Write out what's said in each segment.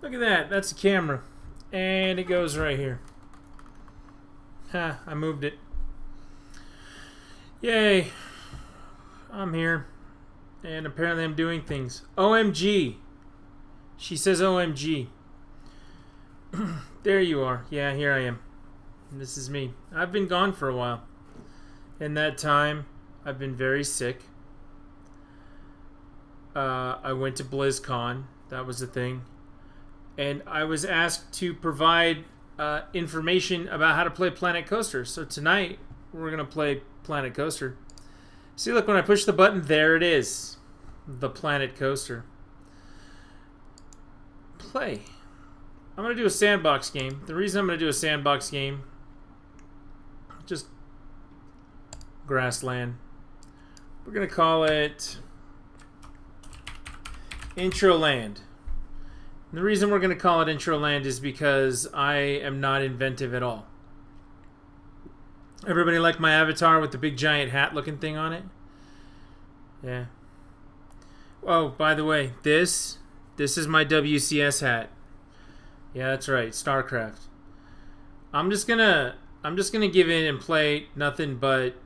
Look at that. That's a camera. And it goes right here. Ha, I moved it. Yay. I'm here. And apparently I'm doing things. OMG. She says OMG. There you are. Yeah, here I am. This is me. I've been gone for a while. In that time, I've been very sick. I went to BlizzCon. That was the thing. And I was asked to provide information about how to play Planet Coaster. So tonight, we're going to play Planet Coaster. See, look, when I push the button, there it is. The Planet Coaster. Play. I'm going to do a sandbox game. The reason I'm going to do a sandbox game, just grassland. We're going to call it Intro Land. And the reason we're going to call it Intro Land is because I am not inventive at all. Everybody like my avatar with the big giant hat looking thing on it? Yeah. Oh, by the way, this is my WCS hat. Yeah, that's right, StarCraft. I'm just gonna give in and play nothing but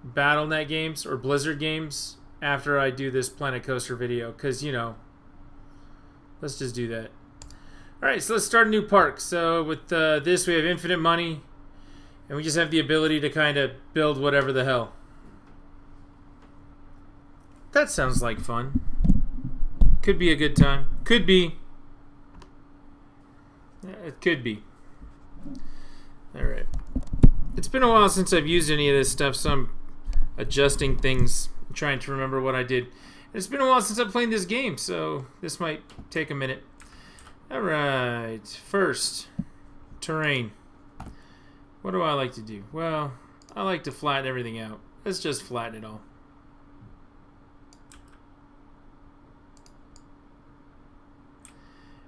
BattleNet games or Blizzard games after I do this Planet Coaster video, because, you know, let's just do that. Alright, so let's start a new park. So with this, we have infinite money, and we just have the ability to kind of build whatever the hell. That sounds like fun. Could be a good time. Could be. Yeah, it could be. Alright. It's been a while since I've used any of this stuff, so I'm adjusting things, trying to remember what I did. It's been a while since I've played this game, so this might take a minute. Alright. First, terrain. What do I like to do? Well, I like to flatten everything out. Let's just flatten it all.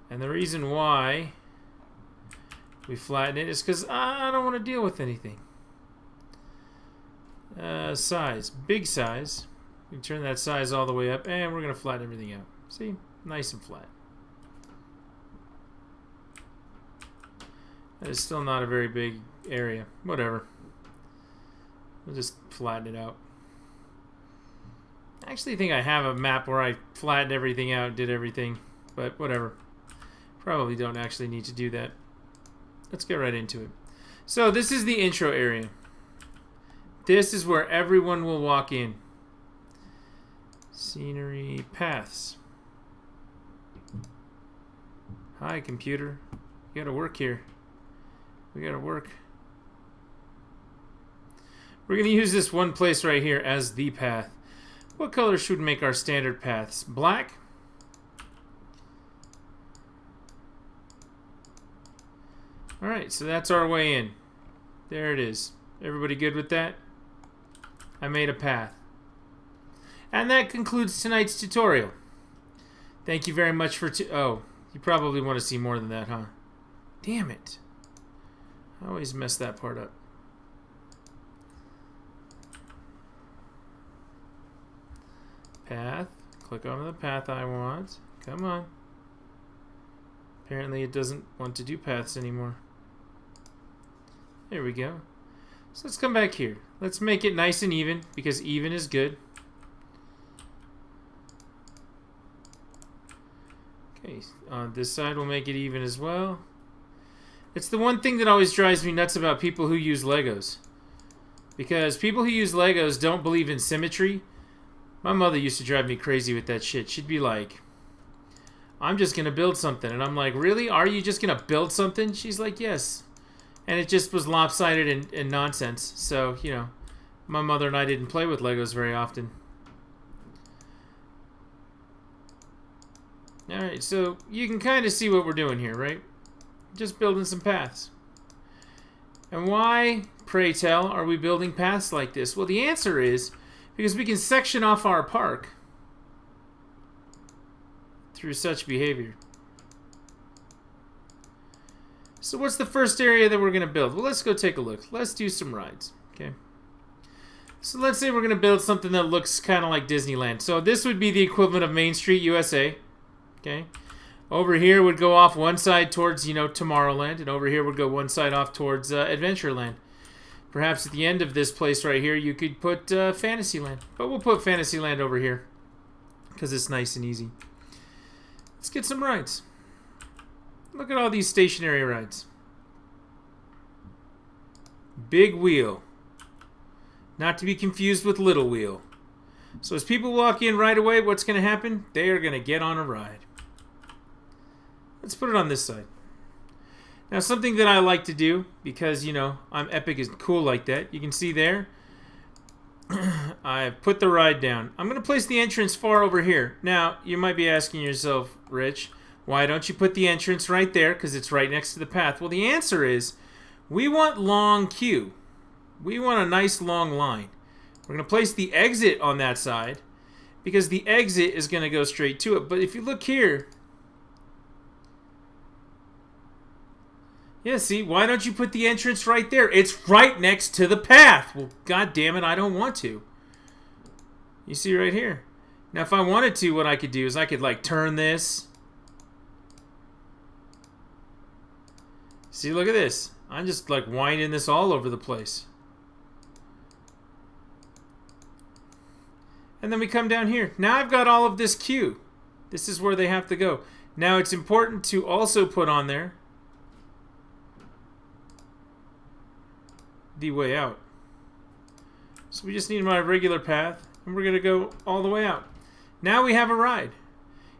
And the reason why we flatten it is because I don't want to deal with anything. Size. Big size. We can turn that size all the way up, and we're going to flatten everything out. See? Nice and flat. That is still not a very big area. Whatever. We'll just flatten it out. I actually think I have a map where I flattened everything out and did everything, but whatever. Probably don't actually need to do that. Let's get right into it. So this is the intro area. This is where everyone will walk in. Scenery, paths. Hi, computer. You gotta work here. We gotta work. We're gonna use this one place right here as the path. What color should we make our standard paths? Black? Alright, so that's our way in. There it is. Everybody good with that? I made a path. And that concludes tonight's tutorial. Thank you very much for... Oh, you probably want to see more than that, huh? Damn it. I always mess that part up. Path. Click on the path I want. Come on. Apparently it doesn't want to do paths anymore. There we go. So let's come back here. Let's make it nice and even, because even is good. Okay, on this side we'll make it even as well. It's the one thing that always drives me nuts about people who use Legos. Because people who use Legos don't believe in symmetry. My mother used to drive me crazy with that shit. She'd be like, I'm just going to build something. And I'm like, really? Are you just going to build something? She's like, yes. And it just was lopsided and nonsense. So, you know, my mother and I didn't play with Legos very often. Alright, so you can kind of see what we're doing here, right? Just building some paths. And why, pray tell, are we building paths like this? Well, the answer is because we can section off our park through such behavior. So what's the first area that we're going to build? Well, let's go take a look. Let's do some rides, okay? So let's say we're going to build something that looks kind of like Disneyland. So this would be the equivalent of Main Street USA, okay? Over here would go off one side towards, you know, Tomorrowland, and over here would go one side off towards Adventureland. Perhaps at the end of this place right here, you could put Fantasyland. But we'll put Fantasyland over here because it's nice and easy. Let's get some rides. Look at all these stationary rides. Big wheel. Not to be confused with little wheel. So as people walk in right away, what's going to happen? They are going to get on a ride. Let's put it on this side. Now something that I like to do, because, you know, I'm epic and cool like that. You can see there, I've put the ride down. I'm going to place the entrance far over here. Now, you might be asking yourself, Rich, why don't you put the entrance right there? Because it's right next to the path. Well, the answer is, we want long queue. We want a nice long line. We're going to place the exit on that side, because the exit is going to go straight to it. But if you look here, yeah, see, why don't you put the entrance right there? It's right next to the path. Well, god damn it, I don't want to. You see right here. Now, if I wanted to, what I could do is I could, like, turn this. See, look at this. I'm just, like, winding this all over the place. And then we come down here. Now I've got all of this queue. This is where they have to go. Now, it's important to also put on there the way out. So we just need my regular path, and we're going to go all the way out. Now we have a ride.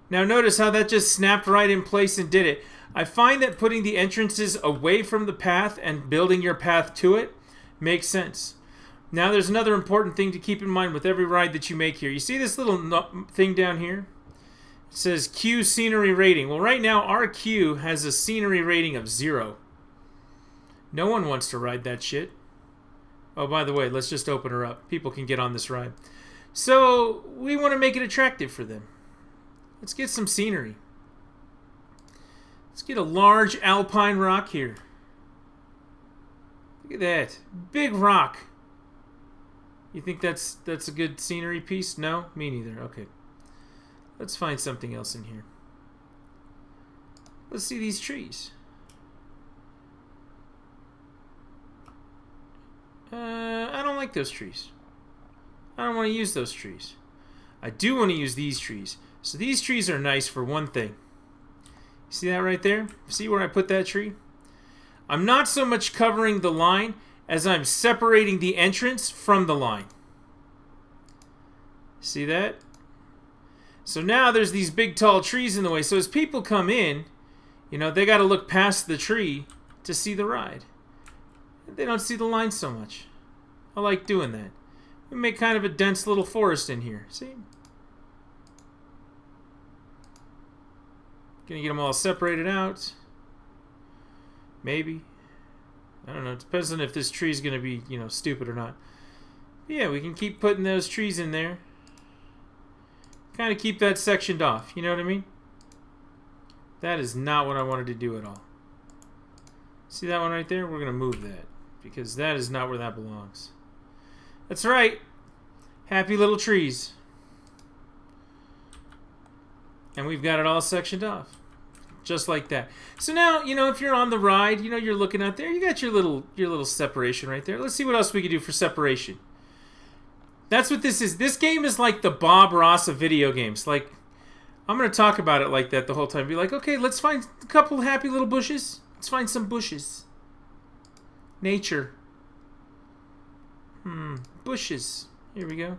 Now notice how that just snapped right in place and did it. I find that putting the entrances away from the path and building your path to it makes sense. Now there's another important thing to keep in mind with every ride that you make here. You see this little thing down here? It says queue scenery rating. Well, right now our queue has a scenery rating of 0. No one wants to ride that shit. Oh, by the way, let's just open her up. People can get on this ride. So, we want to make it attractive for them. Let's get some scenery. Let's get a large alpine rock here. Look at that. Big rock. You think that's a good scenery piece? No? Me neither. Okay. Let's find something else in here. Let's see these trees. I don't like those trees. I don't want to use those trees. I do want to use these trees. So these trees are nice for one thing. See that right there? See where I put that tree? I'm not so much covering the line as I'm separating the entrance from the line. See that? So now there's these big tall trees in the way. So as people come in, you know, they got to look past the tree to see the ride. They don't see the line so much. I like doing that. We make kind of a dense little forest in here. See? Gonna get them all separated out. Maybe. I don't know. It depends on if this tree's gonna be, you know, stupid or not. But yeah, we can keep putting those trees in there. Kind of keep that sectioned off. You know what I mean? That is not what I wanted to do at all. See that one right there? We're gonna move that, because that is not where that belongs. That's right. Happy little trees. And we've got it all sectioned off. Just like that. So now, you know, if you're on the ride, you know, you're looking out there, you got your little separation right there. Let's see what else we can do for separation. That's what this is. This game is like the Bob Ross of video games. Like, I'm going to talk about it like that the whole time. Be like, okay, let's find a couple happy little bushes. Let's find some bushes. Nature. Bushes. Here we go.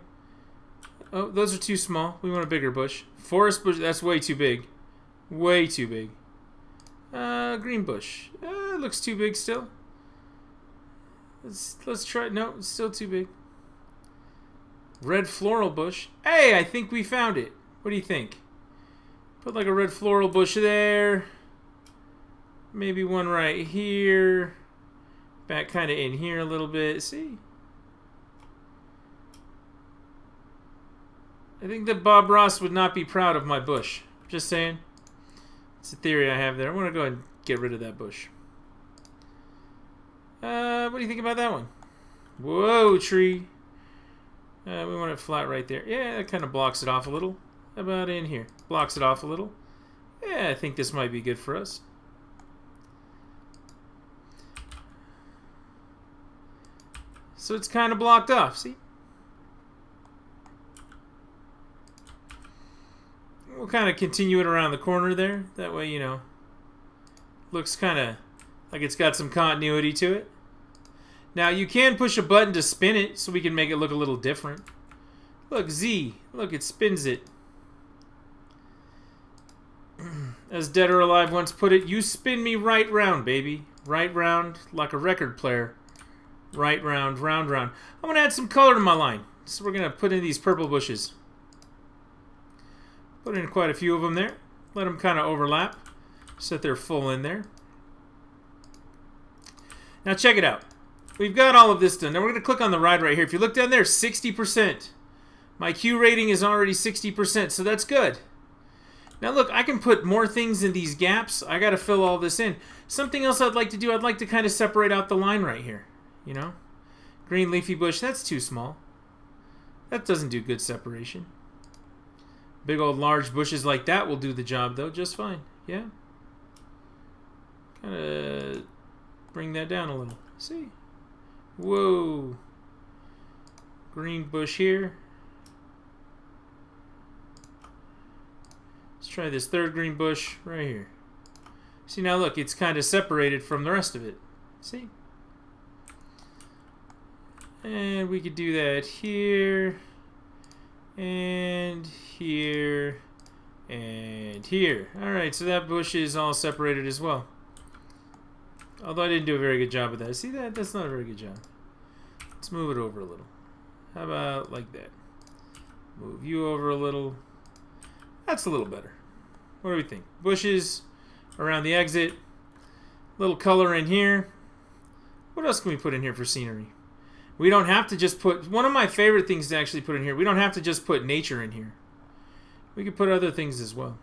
Oh, those are too small. We want a bigger bush. Forest bush, that's way too big. Way too big. Green bush. It looks too big still. Let's try. No, it's still too big. Red floral bush. Hey, I think we found it. What do you think? Put like a red floral bush there. Maybe one right here. Back kind of in here a little bit. See? I think that Bob Ross would not be proud of my bush. Just saying. It's a theory I have there. I want to go ahead and get rid of that bush. What do you think about that one? Whoa, tree. We want it flat right there. Yeah, that kind of blocks it off a little. How about in here? Blocks it off a little. Yeah, I think this might be good for us. So it's kind of blocked off, see? We'll kind of continue it around the corner there. That way, you know, looks kind of like it's got some continuity to it. Now, you can push a button to spin it so we can make it look a little different. Look, Z. Look, it spins it. As Dead or Alive once put it, you spin me right round, baby. Right round like a record player. Right round, round, round. I'm going to add some color to my line. So we're going to put in these purple bushes. Put in quite a few of them there. Let them kind of overlap so that they're full in there. Now check it out. We've got all of this done. Now we're going to click on the ride right here. If you look down there, 60%. My Q rating is already 60%, so that's good. Now look, I can put more things in these gaps. I got to fill all this in. Something else I'd like to do, I'd like to kind of separate out the line right here. You know? Green leafy bush, that's too small. That doesn't do good separation. Big old large bushes like that will do the job though, just fine. Yeah? Kind of bring that down a little. See? Whoa. Green bush here. Let's try this third green bush right here. See, now look, it's kind of separated from the rest of it. See? And we could do that here, and here, and here. Alright, so that bush is all separated as well. Although I didn't do a very good job of that. See that? That's not a very good job. Let's move it over a little. How about like that? Move you over a little. That's a little better. What do we think? Bushes around the exit. Little color in here. What else can we put in here for scenery? We don't have to just put... One of my favorite things to actually put in here, we don't have to just put nature in here. We could put other things as well.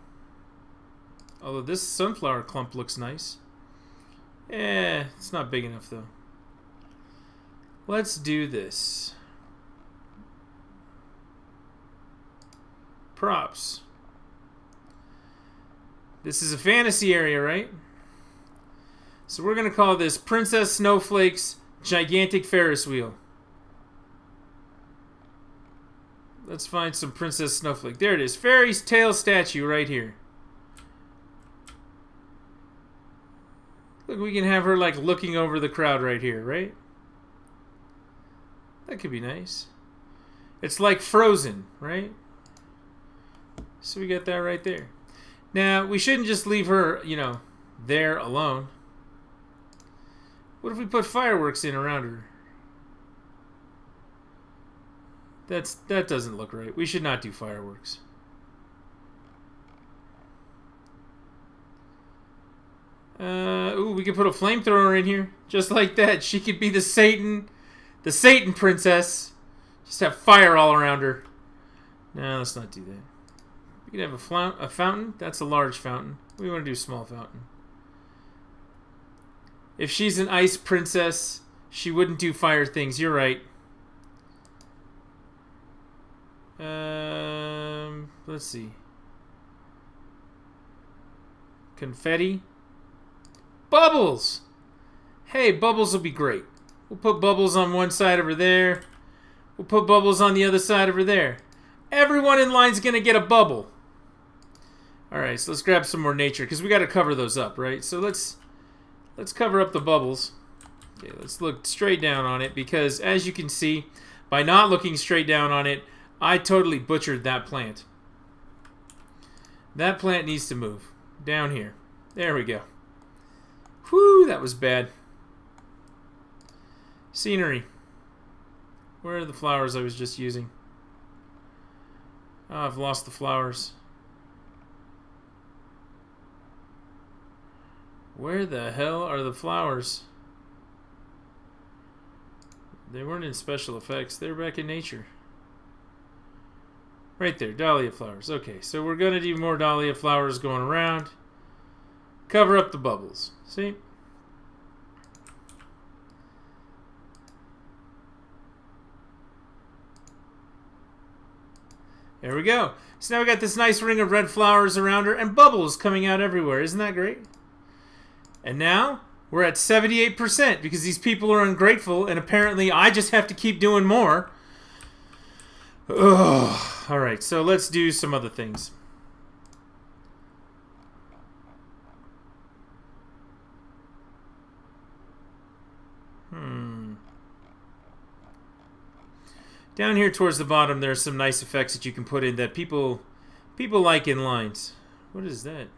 Although this sunflower clump looks nice. Eh, it's not big enough though. Let's do this. Props. This is a fantasy area, right? So we're going to call this Princess Snowflake's Gigantic Ferris Wheel. Let's find some Princess Snowflake. There it is. Fairy's tail statue right here. Look, we can have her like looking over the crowd right here, right? That could be nice. It's like Frozen, right? So we got that right there. Now, we shouldn't just leave her, you know, there alone. What if we put fireworks in around her? That doesn't look right. We should not do fireworks. Ooh, we could put a flamethrower in here. Just like that. She could be the Satan princess. Just have fire all around her. No, let's not do that. We could have a fountain. That's a large fountain. We want to do a small fountain. If she's an ice princess, she wouldn't do fire things. You're right. Let's see. Confetti. Bubbles! Hey, bubbles will be great. We'll put bubbles on one side over there. We'll put bubbles on the other side over there. Everyone in line's going to get a bubble. Alright, so let's grab some more nature, because we got to cover those up, right? So let's cover up the bubbles. Okay, let's look straight down on it, because as you can see, by not looking straight down on it, I totally butchered that plant. That plant needs to move. Down here. There we go. Whew, that was bad. Scenery. Where are the flowers I was just using? Oh, I've lost the flowers. Where the hell are the flowers? They weren't in special effects. They're back in nature. Right there, dahlia flowers. Okay, so we're going to do more dahlia flowers going around. Cover up the bubbles. See? There we go. So now we got this nice ring of red flowers around her and bubbles coming out everywhere. Isn't that great? And now we're at 78% because these people are ungrateful and apparently I just have to keep doing more. Ugh. All right, so let's do some other things. Down here towards the bottom, there's some nice effects that you can put in that people like in lines. What is that?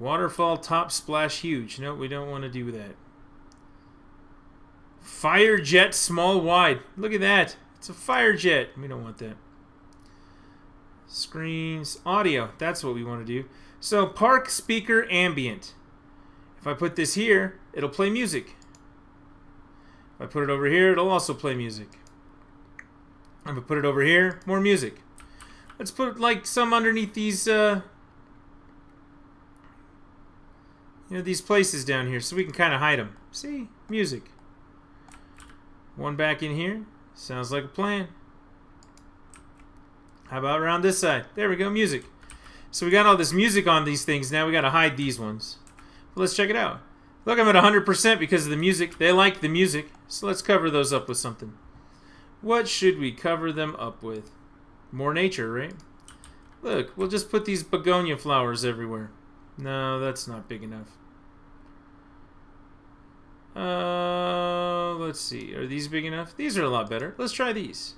Waterfall top splash huge. No, we don't want to do that. Fire jet small wide. Look at that. It's a fire jet. We don't want that. Screens, audio. That's what we want to do. So park speaker ambient. If I put this here, it'll play music. If I put it over here, it'll also play music. I'm going to put it over here, more music. Let's put like some underneath these, these places down here so we can kind of hide them. See? Music. One back in here. Sounds like a plan. How about around this side? There we go, music. So we got all this music on these things. Now we got to hide these ones. But let's check it out. Look, I'm at 100% because of the music. They like the music. So let's cover those up with something. What should we cover them up with? More nature, right? Look, we'll just put these begonia flowers everywhere. No, that's not big enough. Let's see. Are these big enough? These are a lot better. Let's try these.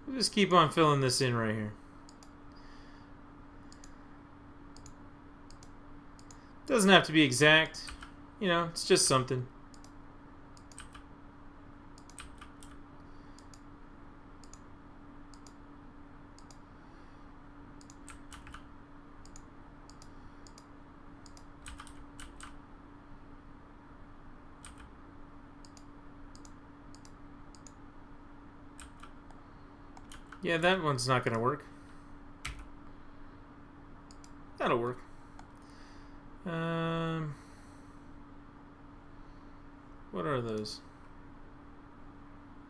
We'll just keep on filling this in right here. Doesn't have to be exact. It's just something. Yeah, that one's not going to work. That'll work. What are those?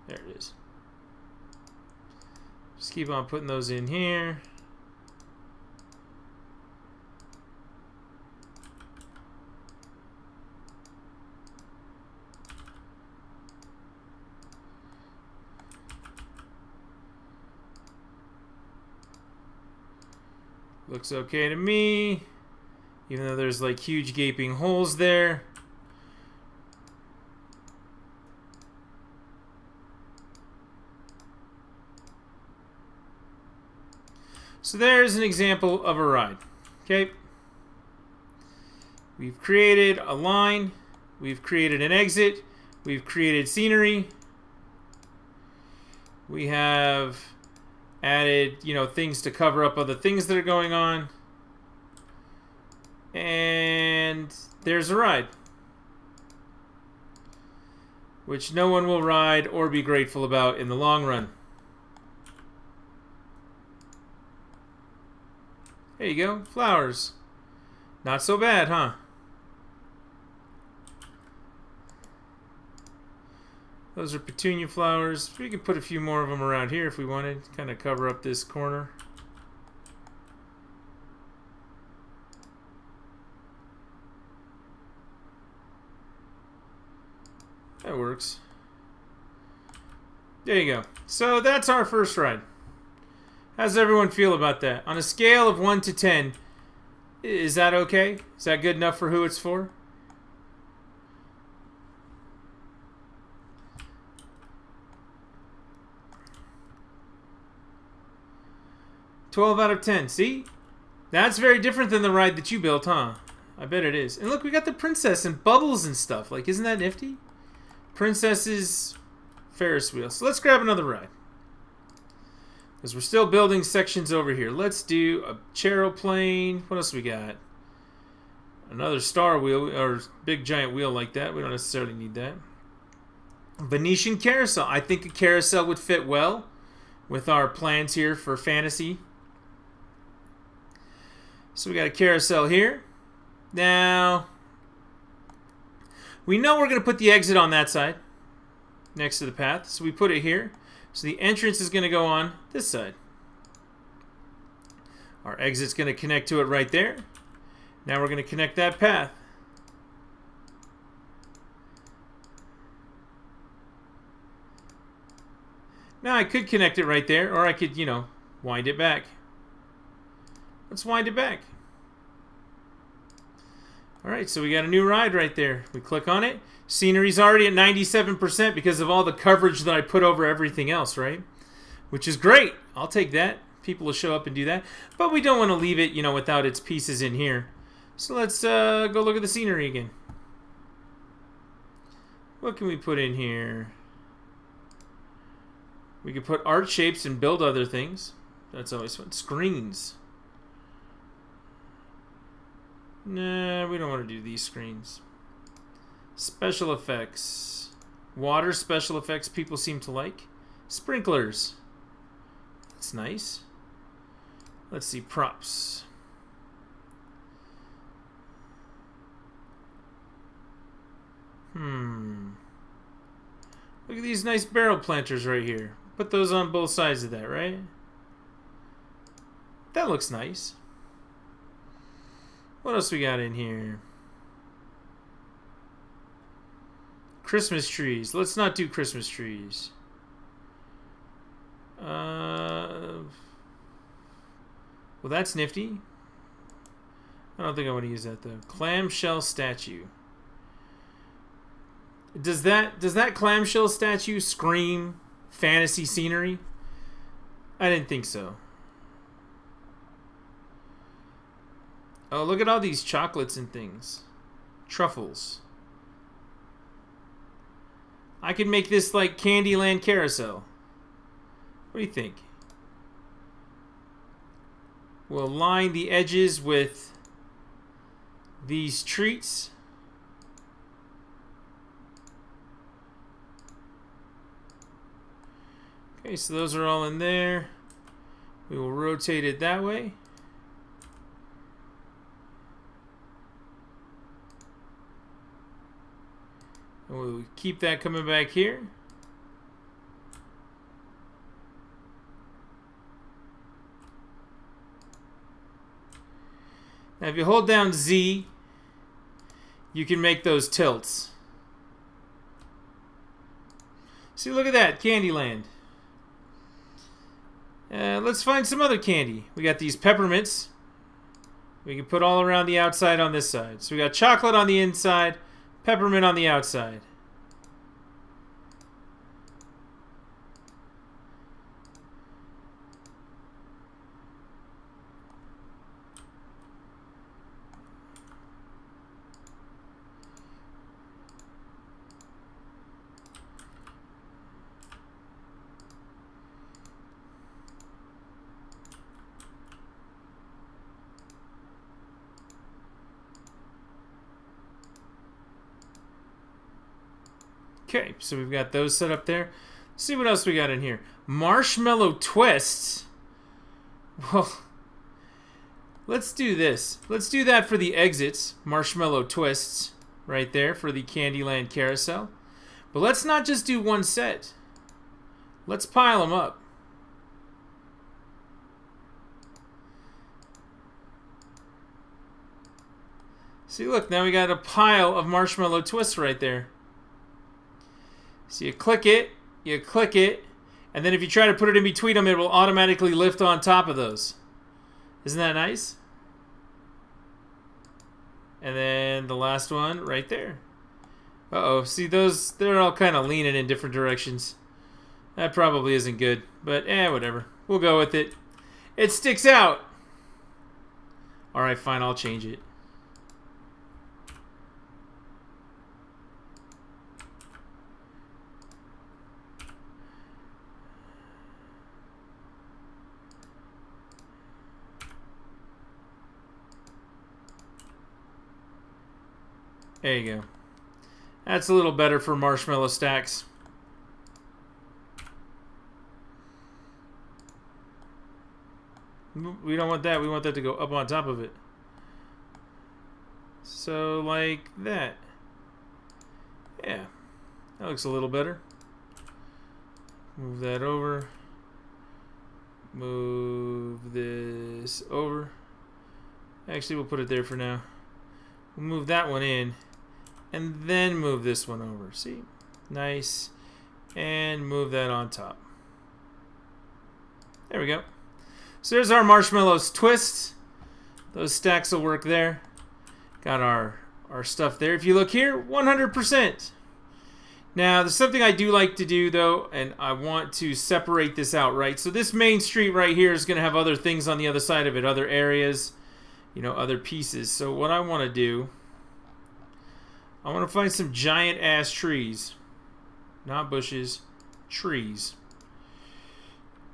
There it is. Just keep on putting those in here. Looks okay to me, even though there's like huge gaping holes there. So there's an example of a ride. Okay. We've created a line. We've created an exit. We've created scenery. We have added, things to cover up other things that are going on. And there's a ride, which no one will ride or be grateful about in the long run. There you go, flowers. Not so bad, huh? Those are petunia flowers. We could put a few more of them around here if we wanted. Kind of cover up this corner. That works. There you go. So that's our first ride. How does everyone feel about that? On a scale of 1 to 10, is that okay? Is that good enough for who it's for? $12 out of 10. See? That's very different than the ride that you built, huh? I bet it is. And look, we got the princess and bubbles and stuff. Like, isn't that nifty? Princess's Ferris wheel. So let's grab another ride. Because we're still building sections over here. Let's do a charoplane. What else we got? Another star wheel or big giant wheel like that. We don't necessarily need that. Venetian carousel. I think a carousel would fit well with our plans here for fantasy. So we got a carousel here. Now, we know we're going to put the exit on that side next to the path. So we put it here. So the entrance is going to go on this side. Our exit's going to connect to it right there. Now we're going to connect that path. Now I could connect it right there, or I could, you know, wind it back. Let's wind it back. Alright, so we got a new ride right there. We click on it. Scenery's already at 97% because of all the coverage that I put over everything else, right? Which is great. I'll take that. People will show up and do that. But we don't want to leave it, you know, without its pieces in here. So let's go look at the scenery again. What can we put in here? We could put art shapes and build other things. That's always fun. Screens. Nah, we don't want to do these screens. Special effects. Water special effects people seem to like. Sprinklers. That's nice. Let's see, props. Look at these nice barrel planters right here. Put those on both sides of that, right? That looks nice. What else we got in here? Christmas trees. Let's not do Christmas trees. Well, that's nifty. I don't think I want to use that though. Clamshell statue. Does that clamshell statue scream fantasy scenery? I didn't think so. Oh, look at all these chocolates and things. Truffles. I could make this like Candyland Carousel. What do you think? We'll line the edges with these treats. Okay, so those are all in there. We will rotate it that way. And we'll keep that coming back here. Now if you hold down Z, you can make those tilts. See, look at that, Candyland. Let's find some other candy. We got these peppermints. We can put all around the outside on this side. So we got chocolate on the inside, peppermint on the outside. Okay, so we've got those set up there. Let's see what else we got in here. Marshmallow twists. Well, let's do this. Let's do that for the exits. Marshmallow twists right there for the Candyland Carousel. But let's not just do one set. Let's pile them up. See, look, now we got a pile of marshmallow twists right there. So you click it, and then if you try to put it in between them, it will automatically lift on top of those. Isn't that nice? And then the last one right there. Uh-oh, see those, they're all kind of leaning in different directions. That probably isn't good, but whatever. We'll go with it. It sticks out. All right, fine, I'll change it. There you go. That's a little better for marshmallow stacks. We don't want that. We want that to go up on top of it. So like that. Yeah. That looks a little better. Move that over. Move this over. Actually, we'll put it there for now. We'll move that one in. And then move this one over. See? Nice. And move that on top. There we go. So there's our marshmallows twist. Those stacks will work there. Got our stuff there. If you look here, 100%. Now, there's something I do like to do, though, and I want to separate this out, right? So this main street right here is going to have other things on the other side of it, other areas, you know, other pieces. So what I want to do, I want to find some giant-ass trees. Not bushes, trees.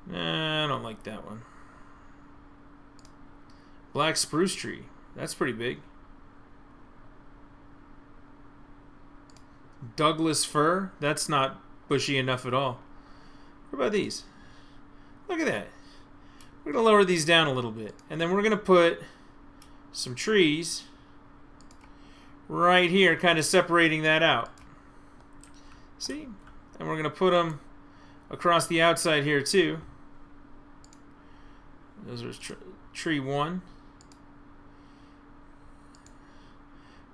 Nah, I don't like that one. Black spruce tree. That's pretty big. Douglas fir. That's not bushy enough at all. What about these? Look at that. We're going to lower these down a little bit. And then we're going to put some trees right here, kind of separating that out. See? And we're going to put them across the outside here too. Those are tree 1.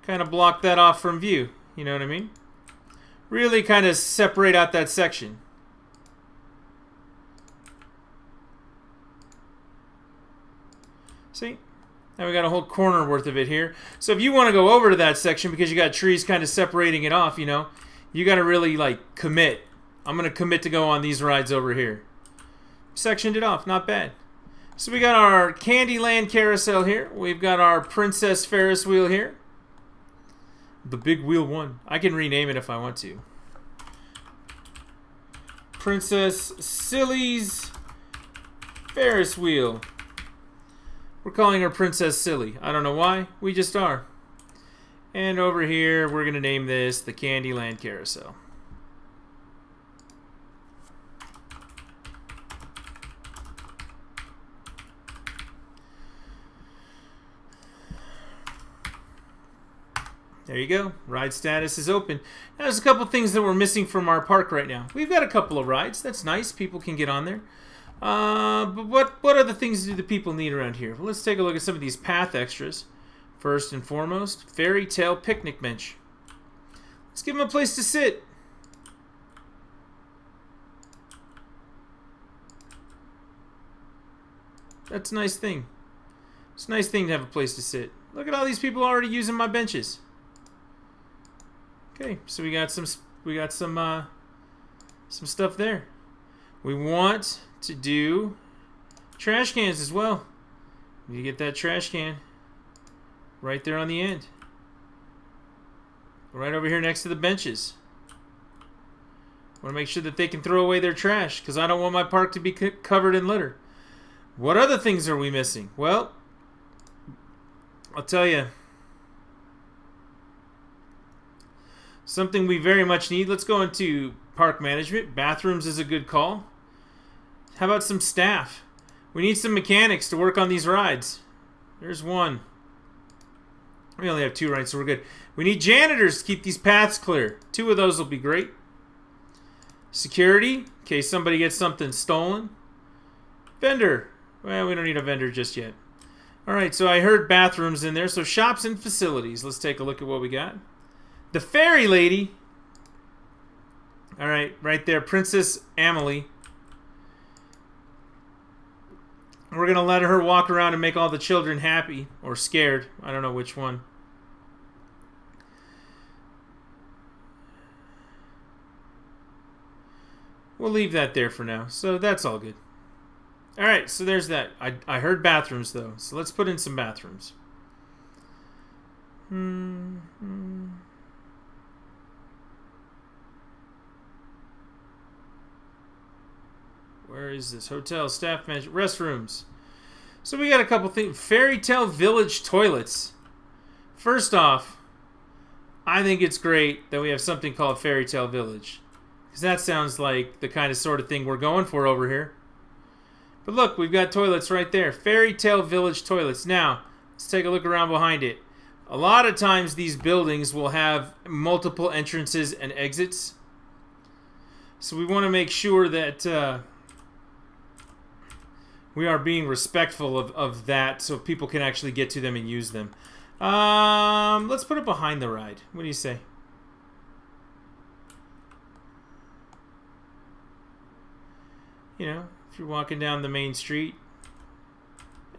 Kind of block that off from view. You know what I mean? Really kind of separate out that section. See? Now we got a whole corner worth of it here. So if you want to go over to that section because you got trees kind of separating it off, you know, you got to really like commit. I'm going to commit to go on these rides over here. Sectioned it off. Not bad. So we got our Candyland carousel here. We've got our Princess Ferris wheel here. The Big Wheel 1. I can rename it if I want to. Princess Silly's Ferris wheel. We're calling her Princess Silly. I don't know why. We just are. And over here, we're going to name this the Candyland Carousel. There you go. Ride status is open. Now, there's a couple things that we're missing from our park right now. We've got a couple of rides. That's nice. People can get on there. But what other things do the people need around here? Well, let's take a look at some of these path extras. First and foremost, Fairy Tale Picnic Bench. Let's give them a place to sit. That's a nice thing. It's a nice thing to have a place to sit. Look at all these people already using my benches. Okay, so we got some stuff there. We want to do trash cans as well. We need to get that trash can right there on the end. Right over here next to the benches. I want to make sure that they can throw away their trash because I don't want my park to be covered in litter. What other things are we missing? Well, I'll tell you. Something we very much need. Let's go into park management. Bathrooms is a good call. How about some staff? We need some mechanics to work on these rides. There's one. We only have 2 rides, so we're good. We need janitors to keep these paths clear. 2 of those will be great. Security, in case somebody gets something stolen. Vendor. Well, we don't need a vendor just yet. Alright, so I heard bathrooms in there. So shops and facilities. Let's take a look at what we got. The Fairy Lady. Alright, right there. Princess Amelie. We're going to let her walk around and make all the children happy. Or scared. I don't know which one. We'll leave that there for now. So that's all good. Alright, so there's that. I heard bathrooms, though. So let's put in some bathrooms. Where is this? Hotel, staff management, restrooms. So we got a couple things. Fairy Tale Village toilets. First off, I think it's great that we have something called Fairy Tale Village. Because that sounds like the kind of sort of thing we're going for over here. But look, we've got toilets right there. Fairy Tale Village toilets. Now, let's take a look around behind it. A lot of times these buildings will have multiple entrances and exits. So we want to make sure that we are being respectful of that so people can actually get to them and use them. Let's put it behind the ride. What do you say? You know, if you're walking down the main street.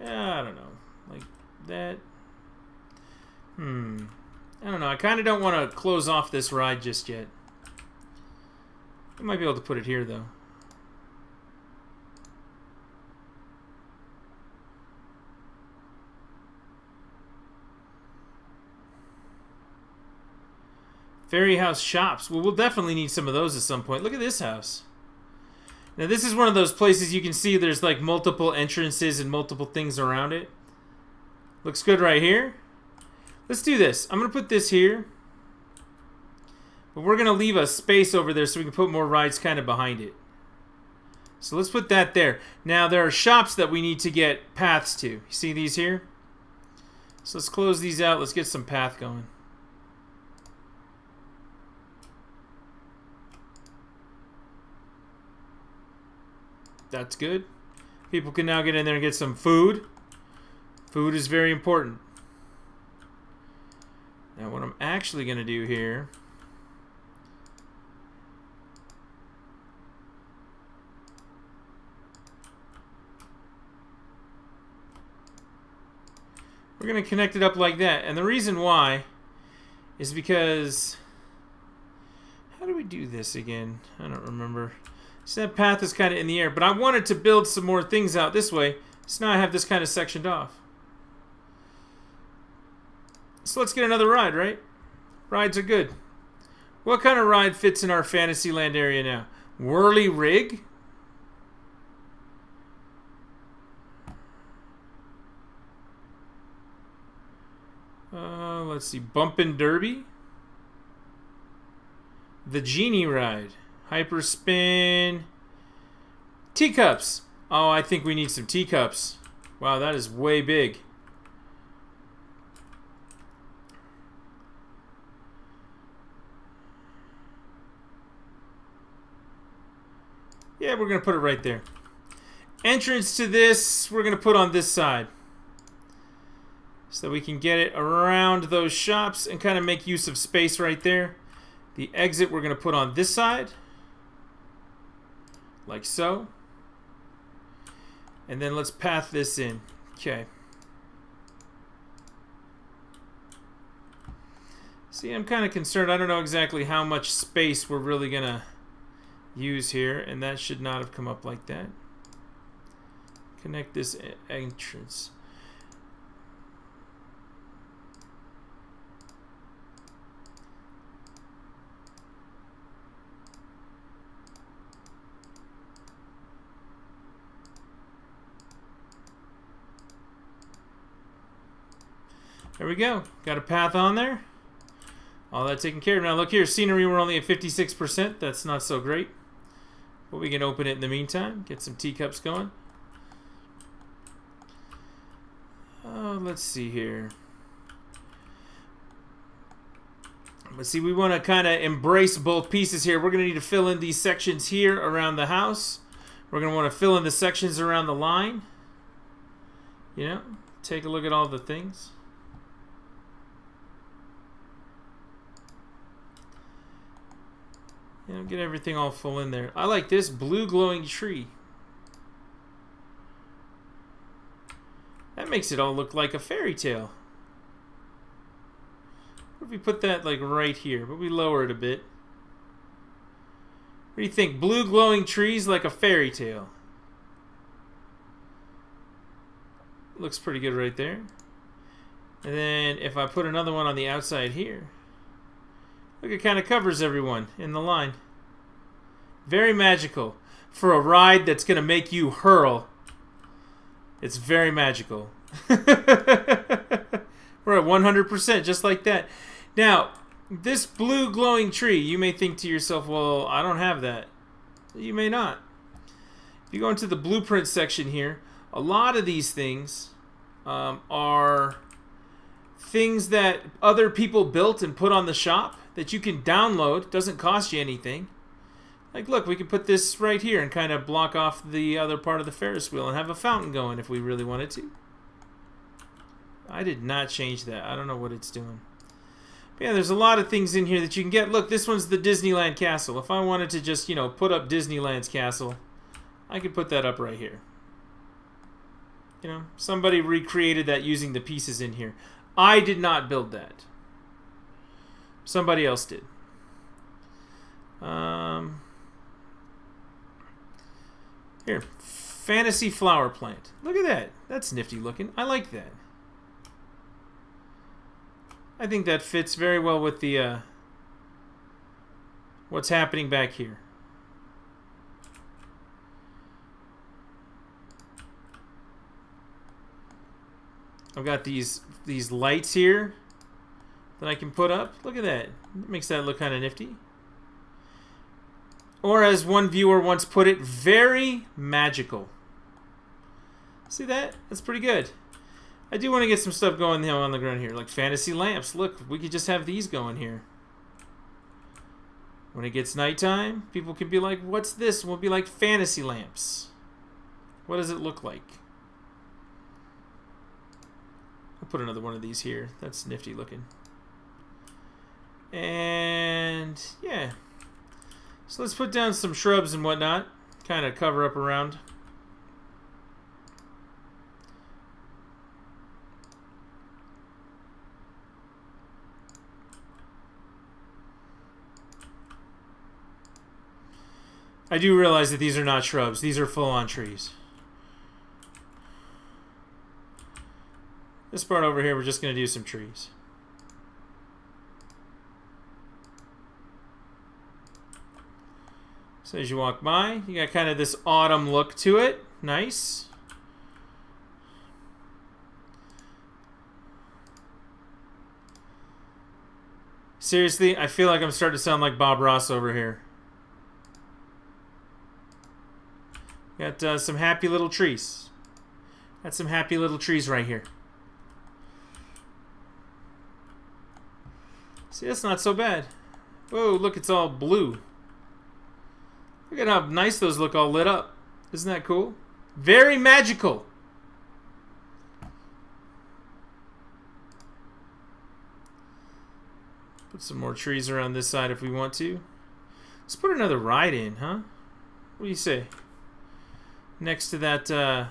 I don't know. Like that. I don't know. I kind of don't want to close off this ride just yet. I might be able to put it here, though. Fairy House shops. Well, we'll definitely need some of those at some point. Look at this house. Now, this is one of those places you can see there's like multiple entrances and multiple things around it. Looks good right here. Let's do this. I'm going to put this here. But we're going to leave a space over there so we can put more rides kind of behind it. So let's put that there. Now, there are shops that we need to get paths to. You see these here? So let's close these out. Let's get some path going. That's good. People can now get in there and get some food. Food is very important. Now what I'm actually going to do here... We're going to connect it up like that. And the reason why is because... How do we do this again? I don't remember. So that path is kind of in the air. But I wanted to build some more things out this way. So now I have this kind of sectioned off. So let's get another ride, right? Rides are good. What kind of ride fits in our Fantasyland area now? Whirly Rig? Let's see. Bumpin' Derby? The Genie Ride. Hyperspin. Teacups. Oh, I think we need some teacups. Wow, that is way big. Yeah, we're going to put it right there. Entrance to this, we're going to put on this side. So that we can get it around those shops and kind of make use of space right there. The exit we're going to put on this side. Like so. And then let's path this in. Okay. See, I'm kind of concerned. I don't know exactly how much space we're really going to use here. And that should not have come up like that. Connect this entrance. There we go. Got a path on there. All that taken care of. Now look here, scenery, we're only at 56%. That's not so great. But we can open it in the meantime. Get some teacups going. Let's see here. Let's see, we want to kind of embrace both pieces here. We're going to need to fill in these sections here around the house. We're going to want to fill in the sections around the line. You know, take a look at all the things. You know, get everything all full in there. I like this blue glowing tree. That makes it all look like a fairy tale. What if we put that like right here, but we lower it a bit? What do you think? Blue glowing trees like a fairy tale. Looks pretty good right there. And then if I put another one on the outside here, look, it kind of covers everyone in the line. Very magical. For a ride that's going to make you hurl, it's very magical. We're at 100%, just like that. Now, this blue glowing tree, you may think to yourself, well, I don't have that. You may not. If you go into the blueprint section here, a lot of these things are things that other people built and put on the shop that you can download. Doesn't cost you anything. Like, look, we could put this right here and kind of block off the other part of the Ferris wheel and have a fountain going if we really wanted to. I did not change that. I don't know what it's doing. But yeah, there's a lot of things in here that you can get. Look, this one's the Disneyland Castle. If I wanted to just, you know, put up Disneyland's castle, I could put that up right here. You know, somebody recreated that using the pieces in here. I did not build that. Somebody else did. Here, fantasy flower plant. Look at that. That's nifty looking. I like that. I think that fits very well with the what's happening back here. I've got these lights here that I can put up. Look at that. It makes that look kind of nifty. Or as one viewer once put it, very magical. See that? That's pretty good. I do want to get some stuff going on the ground here, like fantasy lamps. Look, we could just have these going here. When it gets nighttime, people can be like, what's this? We'll be like, fantasy lamps. What does it look like? I'll put another one of these here. That's nifty looking. And yeah. So let's put down some shrubs and whatnot. Kind of cover up around. I do realize that these are not shrubs. These are full-on trees. This part over here, we're just going to do some trees. So as you walk by, you got kind of this autumn look to it. Nice. Seriously, I feel like I'm starting to sound like Bob Ross over here. Got some happy little trees. Got some happy little trees right here. See, that's not so bad. Whoa, look, it's all blue. Look at how nice those look all lit up. Isn't that cool? Very magical. Put some more trees around this side if we want to. Let's put another ride in, huh? What do you say? Next to that,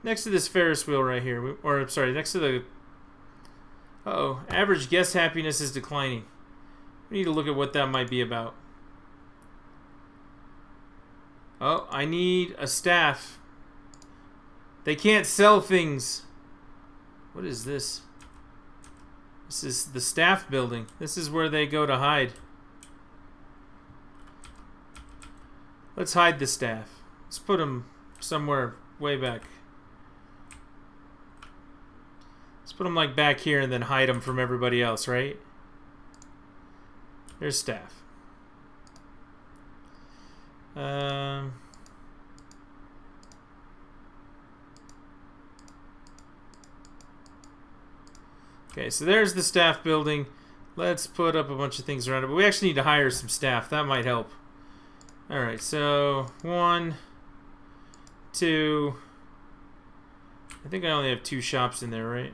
next to this Ferris wheel right here. Or, I'm sorry, next to the... Uh-oh. Average guest happiness is declining. We need to look at what that might be about. Oh, I need a staff. They can't sell things. What is this? This is the staff building. This is where they go to hide. Let's hide the staff. Let's put them somewhere way back. Let's put them like back here and then hide them from everybody else, right? There's staff. Okay, so there's the staff building. Let's put up a bunch of things around it. But we actually need to hire some staff. That might help. Alright, so 1, 2. I think I only have 2 shops in there, right?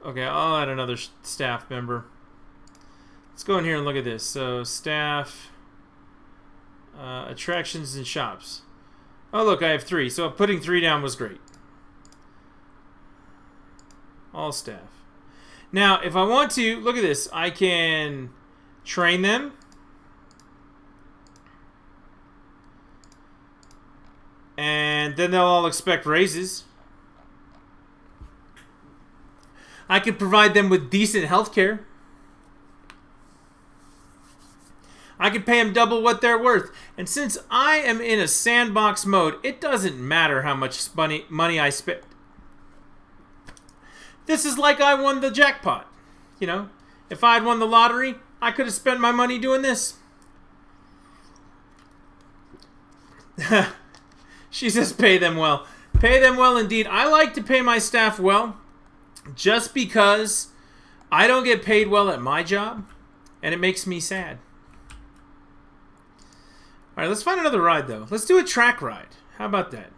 Okay, I'll add another staff member. Let's go in here and look at this. So, staff, attractions, and shops. Oh, look, I have 3. So putting 3 down was great. All staff. Now, if I want to, look at this. I can train them. And then they'll all expect raises. I could provide them with decent health care. I could pay them double what they're worth. And since I am in a sandbox mode, it doesn't matter how much money I spend. This is like I won the jackpot. You know, if I had won the lottery, I could have spent my money doing this. She says pay them well. Pay them well indeed. I like to pay my staff well just because I don't get paid well at my job, and it makes me sad. All right, let's find another ride, though. Let's do a track ride. How about that?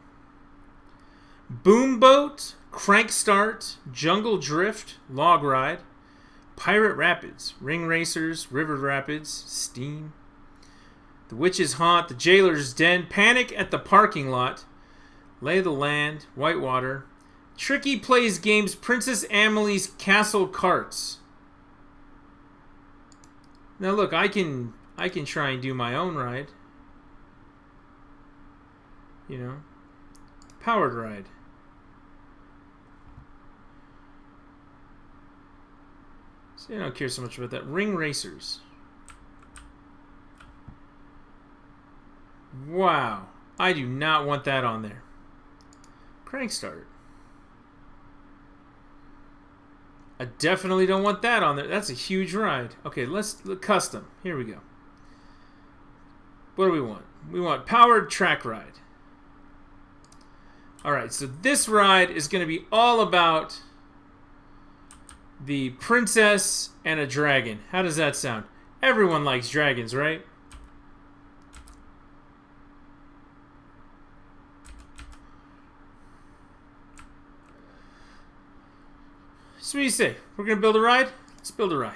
Boomboat, Crank Start, Jungle Drift, Log Ride, Pirate Rapids, Ring Racers, River Rapids, Steam, The Witch's Haunt, The Jailer's Den, Panic at the Parking Lot, Lay of the Land, Whitewater, Tricky Plays Games, Princess Amelie's Castle Carts. Now look, I can try and do my own ride. You know, powered ride. See, I don't care so much about that. Ring Racers. Wow, I do not want that on there. Crank Start. I definitely don't want that on there. That's a huge ride. Okay, let's look custom. Here we go. What do we want? We want powered track ride. All right, so this ride is going to be all about the princess and a dragon. How does that sound? Everyone likes dragons, right? So what do you say? We're going to build a ride? Let's build a ride.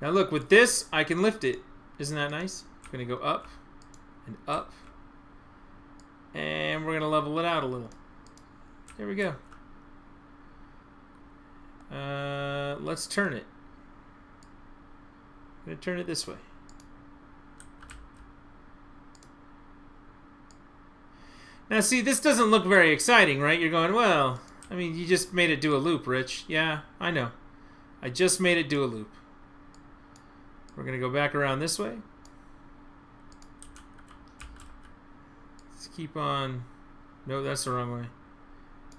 Now look, with this, I can lift it. Isn't that nice? I'm going to go up and up. And we're going to level it out a little. There we go. Let's turn it. I'm going to turn it this way. Now see, this doesn't look very exciting, right? You're going, well, I mean, you just made it do a loop, Rich. Yeah, I know. I just made it do a loop. We're going to go back around this way. Let's keep on. No, that's the wrong way.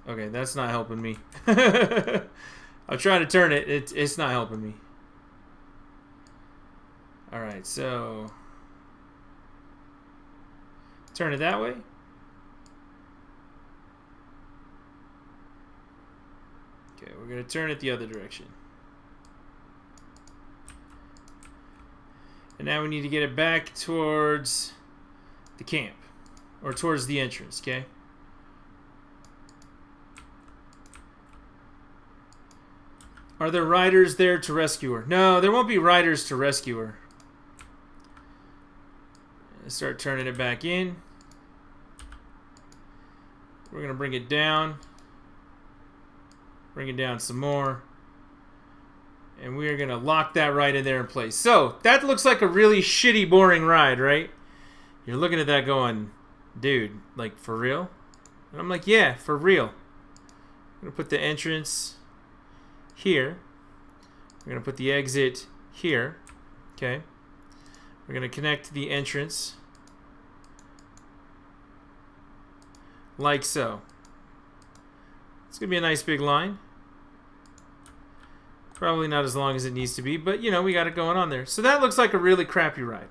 Okay, that's not helping me. I'm trying to turn it. It's not helping me. All right, so turn it that way. Okay, we're going to turn it the other direction. And now we need to get it back towards the camp. Or towards the entrance, okay? Are there riders there to rescue her? No, there won't be riders to rescue her. Let's start turning it back in. We're going to bring it down. Bring it down some more. And we are going to lock that right in there in place. So, that looks like a really shitty, boring ride, right? You're looking at that going, dude, like, for real? And I'm like, yeah, for real. I'm going to put the entrance here. We're going to put the exit here. Okay. We're going to connect the entrance like so. It's going to be a nice big line. Probably not as long as it needs to be, but, you know, we got it going on there. So that looks like a really crappy ride.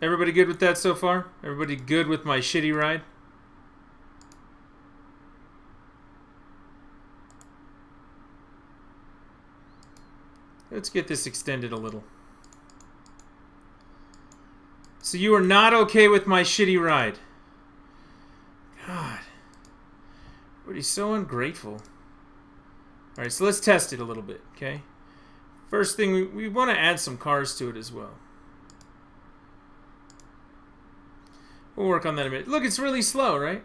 Everybody good with that so far? Everybody good with my shitty ride? Let's get this extended a little. So you are not okay with my shitty ride? God. Everybody's so ungrateful. Alright, so let's test it a little bit, okay? First thing, we want to add some cars to it as well. We'll work on that in a minute. Look, it's really slow, right?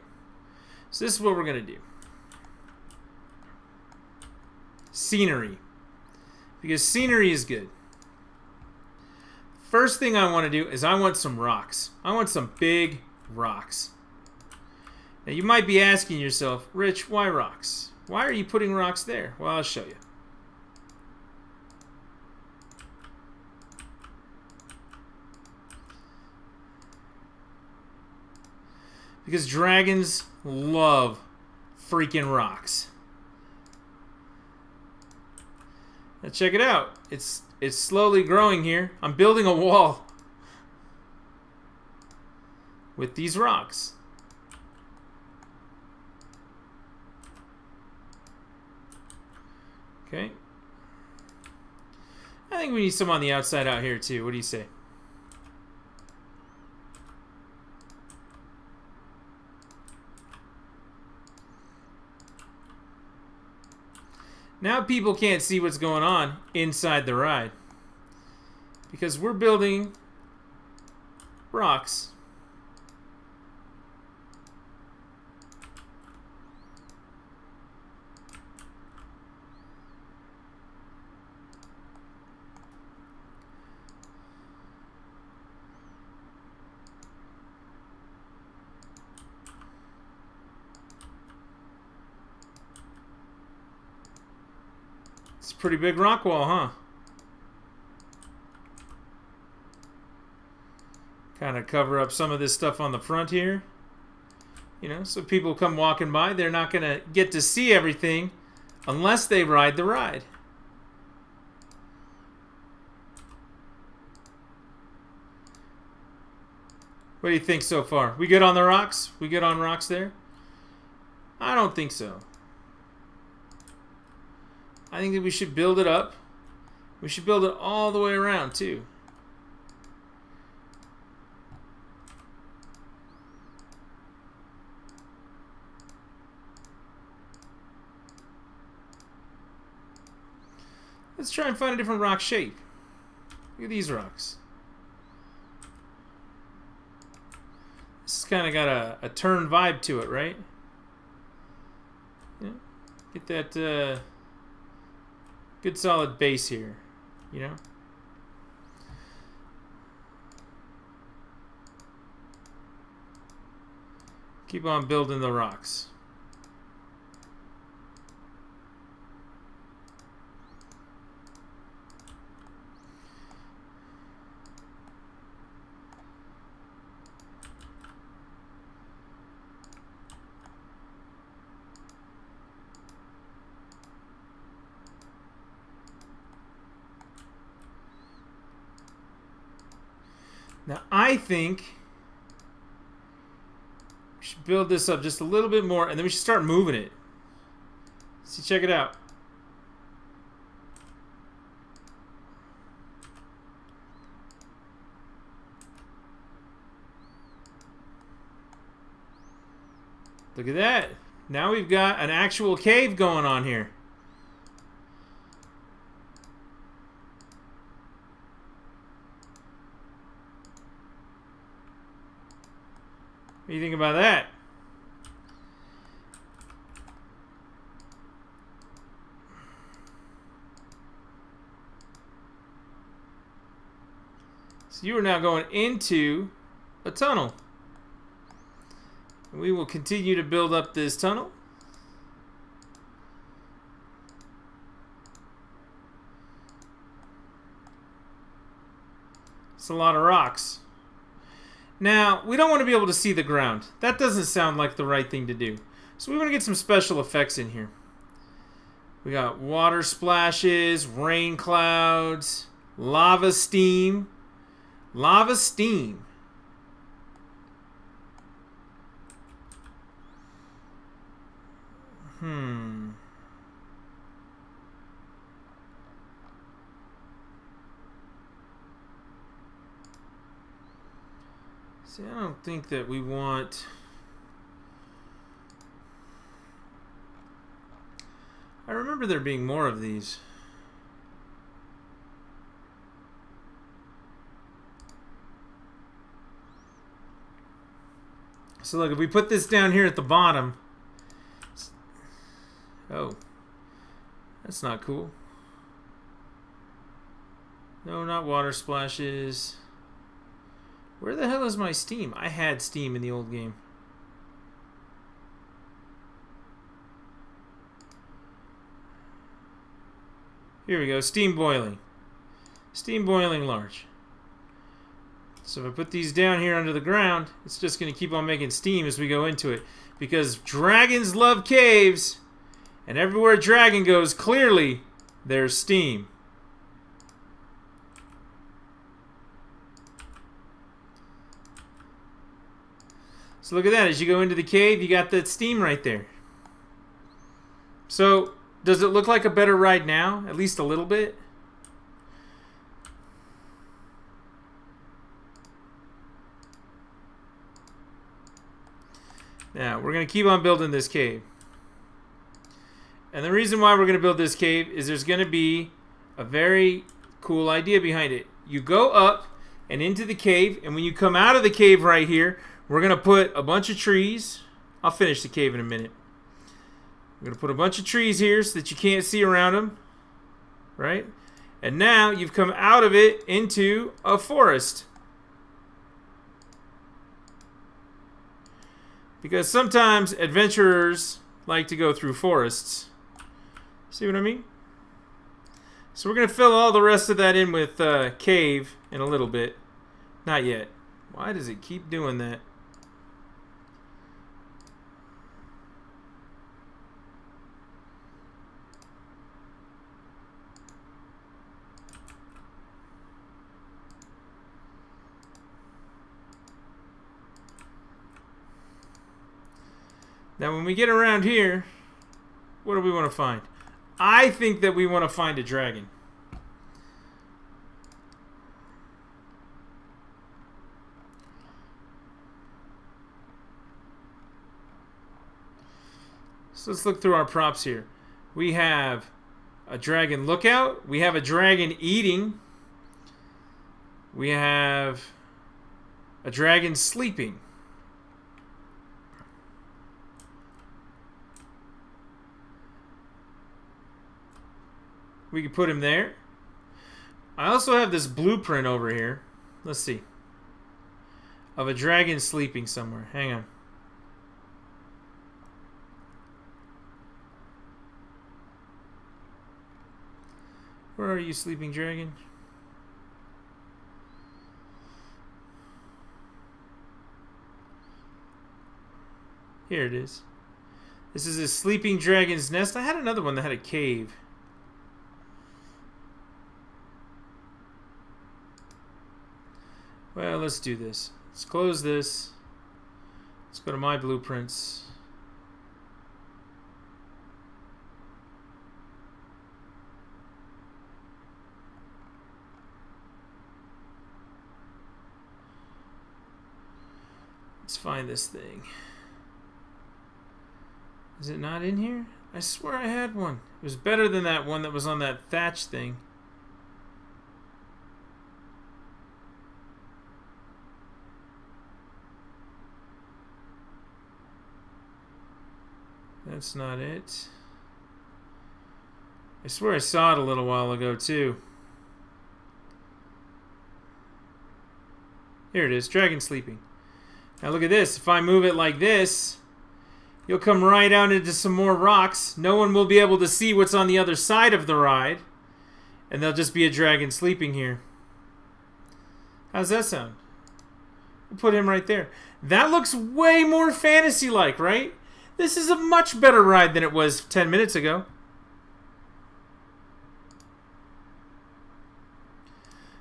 So this is what we're going to do. Scenery. Because scenery is good. First thing I want to do is I want some rocks. I want some big rocks. Now you might be asking yourself, Rich, why rocks? Why are you putting rocks there? Well, I'll show you. Because dragons love freaking rocks. Now check it out. It's slowly growing here. I'm building a wall with these rocks. Okay. I think we need some on the outside out here too. What do you say? Now people can't see what's going on inside the ride because we're building rocks. It's a pretty big rock wall, huh? Kind of cover up some of this stuff on the front here. You know, so people come walking by, they're not going to get to see everything unless they ride the ride. What do you think so far? We good on the rocks? We good on rocks there? I don't think so. I think that we should build it up. We should build it all the way around too. Let's try and find a different rock shape. Look at these rocks. This has kind of got a turn vibe to it, right? Yeah. Get that good solid base here, you know? Keep on building the rocks. Now, I think we should build this up just a little bit more, and then we should start moving it. See, check it out. Look at that. Now we've got an actual cave going on here. What do you think about that? So you are now going into a tunnel. We will continue to build up this tunnel. It's a lot of rocks. Now, we don't want to be able to see the ground. That doesn't sound like the right thing to do. So we want to get some special effects in here. We got water splashes, rain clouds, lava steam. Lava steam. See, I don't think that we want... I remember there being more of these. So look, if we put this down here at the bottom... Oh. That's not cool. No, not water splashes. Where the hell is my steam? I had steam in the old game. Here we go, steam boiling. Steam boiling large. So if I put these down here under the ground, it's just going to keep on making steam as we go into it. Because dragons love caves, and everywhere a dragon goes, clearly, there's steam. So look at that. As you go into the cave, you got that steam right there. So, does it look like a better ride now? At least a little bit? Now, we're going to keep on building this cave. And the reason why we're going to build this cave is there's going to be a very cool idea behind it. You go up and into the cave, and when you come out of the cave right here, we're going to put a bunch of trees. I'll finish the cave in a minute. We're going to put a bunch of trees here so that you can't see around them. Right? And now you've come out of it into a forest. Because sometimes adventurers like to go through forests. See what I mean? So we're going to fill all the rest of that in with cave in a little bit. Not yet. Why does it keep doing that? Now when we get around here, what do we want to find? I think that we want to find a dragon. So let's look through our props here. We have a dragon lookout. We have a dragon eating. We have a dragon sleeping. We can put him there. I also have this blueprint over here. Let's see. Of a dragon sleeping somewhere. Hang on. Where are you, sleeping dragon? Here it is. This is a sleeping dragon's nest. I had another one that had a cave. Well, let's do this. Let's close this. Let's go to my blueprints. Let's find this thing. Is it not in here? I swear I had one. It was better than that one that was on that thatch thing. That's not it. I swear I saw it a little while ago too. Here it is, dragon sleeping. Now look at this. If I move it like this, you'll come right out into some more rocks. No one will be able to see what's on the other side of the ride. And there'll just be a dragon sleeping here. How's that sound? We'll put him right there. That looks way more fantasy-like, right? This is a much better ride than it was 10 minutes ago.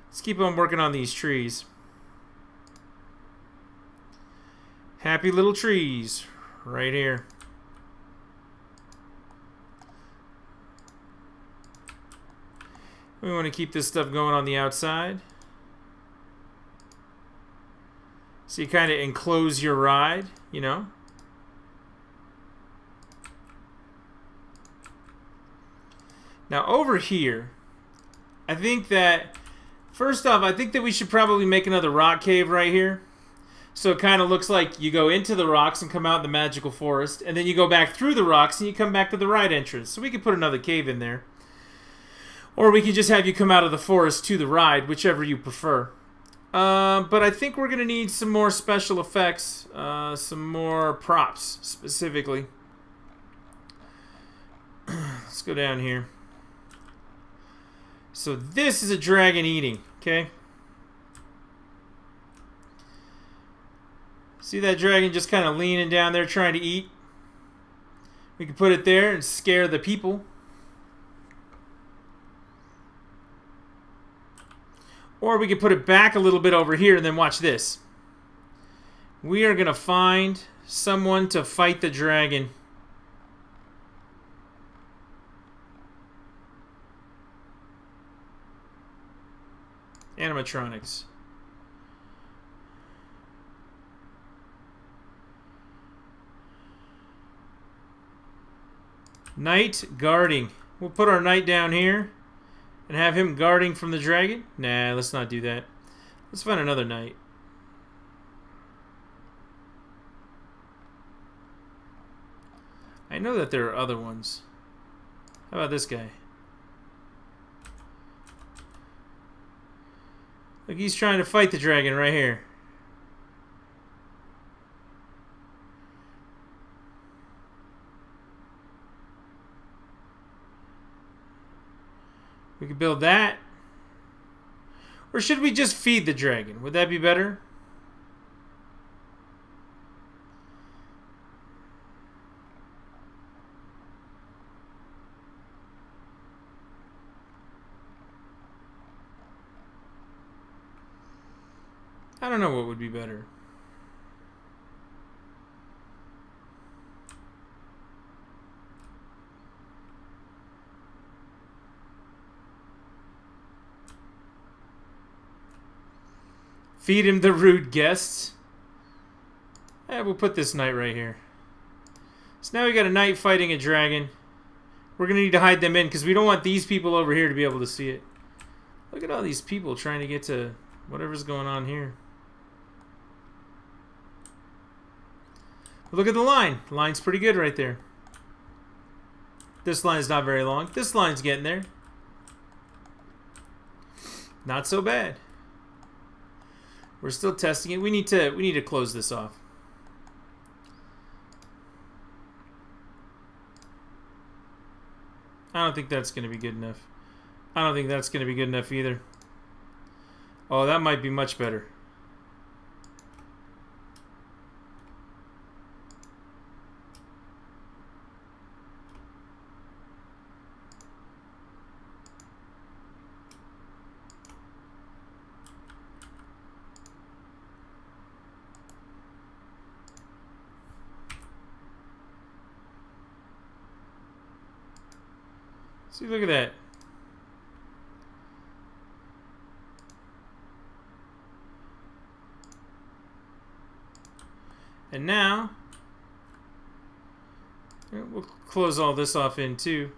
Let's keep on working on these trees. Happy little trees right here. We want to keep this stuff going on the outside. So you kind of enclose your ride, you know. Now over here, I think that, first off, I think that we should probably make another rock cave right here. So it kind of looks like you go into the rocks and come out in the magical forest, and then you go back through the rocks and you come back to the ride entrance. So we could put another cave in there. Or we could just have you come out of the forest to the ride, whichever you prefer. But I think we're going to need some more special effects, some more props specifically. Let's go down here. So this is a dragon eating, okay? See that dragon just kind of leaning down there trying to eat? We can put it there and scare the people. Or we could put it back a little bit over here and then watch this. We are going to find someone to fight the dragon. Animatronics. Knight guarding. We'll put our knight down here and have him guarding from the dragon. Nah, let's not do that. Let's find another knight. I know that there are other ones. How about this guy? Look, he's trying to fight the dragon right here. We could build that. Or should we just feed the dragon? Would that be better? I don't know what would be better. Feed him the rude guests. We'll put this knight right here. So now we got a knight fighting a dragon. We're going to need to hide them in because we don't want these people over here to be able to see it. Look at all these people trying to get to whatever's going on here. But look at the line. The line's pretty good right there. This line's not very long. This line's getting there. Not so bad. We're still testing it. We need to close this off. I don't think that's going to be good enough. I don't think that's going to be good enough either. Oh, that might be much better. See, look at that. And now, we'll close all this off in too.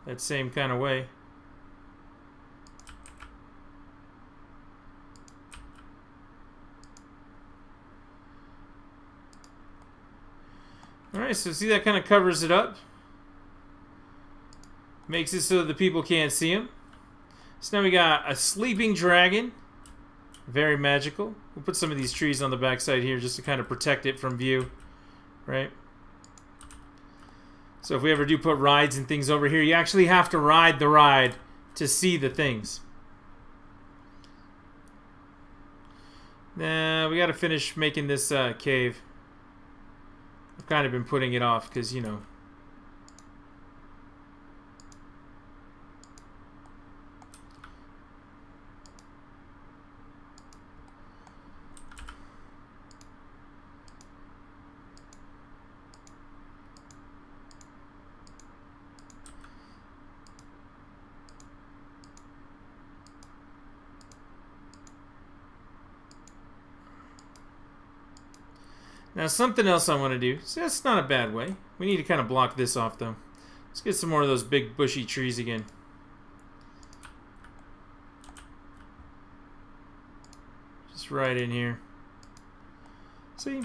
That same kind of way. Alright, so see that kind of covers it up. Makes it so that the people can't see him. So now we got a sleeping dragon. Very magical. We'll put some of these trees on the backside here just to kind of protect it from view. Right? So if we ever do put rides and things over here, you actually have to ride the ride to see the things. Nah, we got to finish making this cave. I've kind of been putting it off because, you know. Now something else I want to do. So that's not a bad way. We need to kind of block this off though. Let's get some more of those big bushy trees again. Just right in here. See?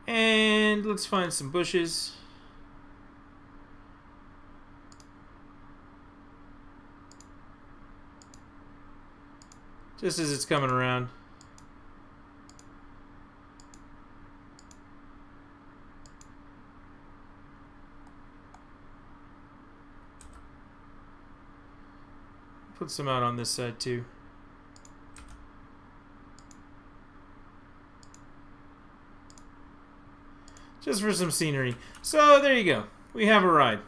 And let's find some bushes. Just as it's coming around. put some out on this side too. Just for some scenery. So there you go. We have a ride.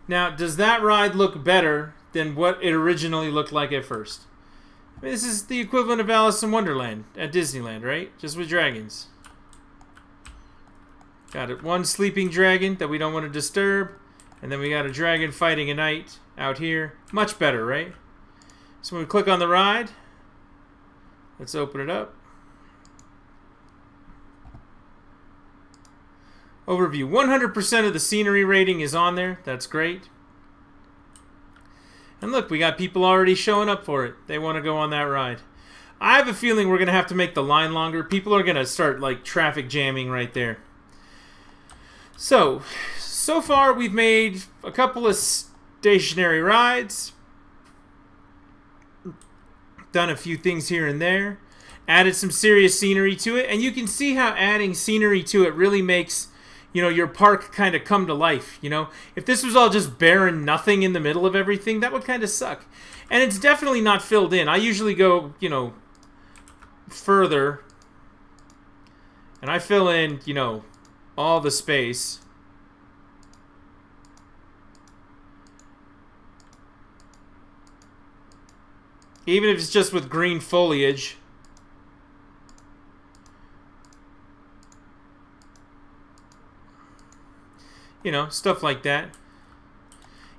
Now, does that ride look better than what it originally looked like at first? I mean, this is the equivalent of Alice in Wonderland at Disneyland, right? Just with dragons. Got it. One sleeping dragon that we don't want to disturb. And then we got a dragon fighting a knight out here. Much better, right? So when we click on the ride, let's open it up. Overview. 100% of the scenery rating is on there. That's great. And look, we got people already showing up for it. They want to go on that ride. I have a feeling we're going to have to make the line longer. People are going to start like traffic jamming right there. So far we've made a couple of stationary rides. Done a few things here and there. Added some serious scenery to it. And you can see how adding scenery to it really makes, you know, your park kind of come to life, you know? If this was all just barren nothing in the middle of everything, that would kind of suck. And it's definitely not filled in. I usually go, you know, further. And I fill in, you know, all the space. Even if it's just with green foliage. You know, stuff like that.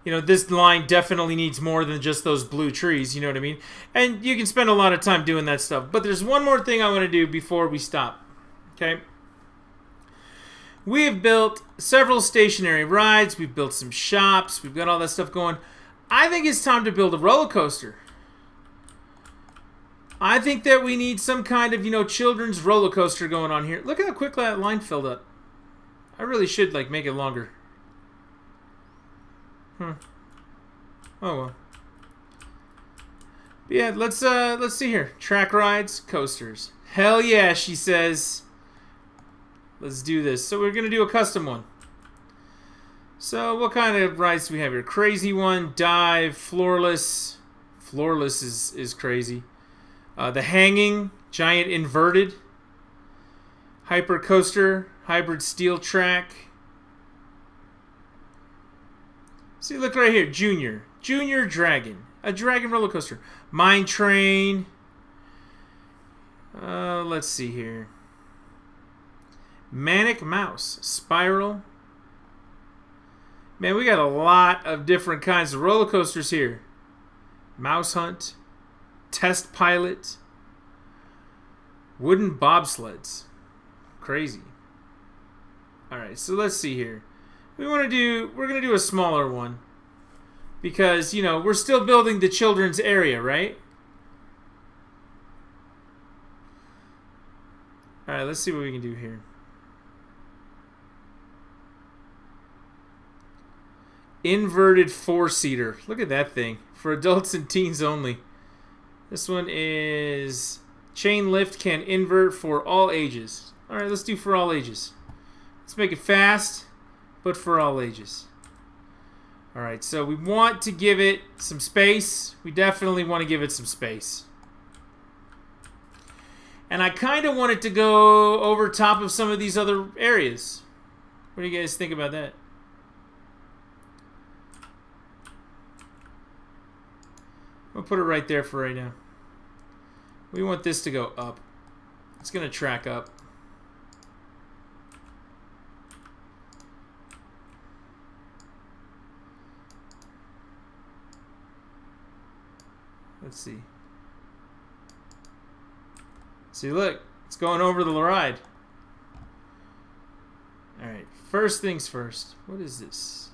You know, this line definitely needs more than just those blue trees, you know what I mean? And you can spend a lot of time doing that stuff. But there's one more thing I want to do before we stop. Okay? We have built several stationary rides. We've built some shops. We've got all that stuff going. I think it's time to build a roller coaster. I think that we need some kind of, you know, children's roller coaster going on here. Look how quickly that line filled up. I really should, like, make it longer. Oh well. But yeah, let's see here. Track rides, coasters. Hell yeah, she says. Let's do this. So we're gonna do a custom one. So what kind of rides do we have here? Crazy one, dive, floorless. Floorless is crazy. The hanging, giant inverted. Hyper coaster, hybrid steel track. See, look right here, Junior. Junior Dragon. A dragon roller coaster. Mine Train. Let's see here. Manic Mouse. Spiral. Man, we got a lot of different kinds of roller coasters here. Mouse Hunt. Test Pilot. Wooden bobsleds. Crazy. Alright, so let's see here. We're going to do a smaller one. Because, you know, we're still building the children's area, right? Alright, let's see what we can do here. Inverted four-seater. Look at that thing. For adults and teens only. This one is chain lift, can invert for all ages. Alright, let's do for all ages. Let's make it fast, but for all ages. Alright, so we want to give it some space. We definitely want to give it some space. And I kind of want it to go over top of some of these other areas. What do you guys think about that? I'll put it right there for right now. We want this to go up. It's going to track up. Let's see. See, look. It's going over the ride. Alright. First things first. What is this?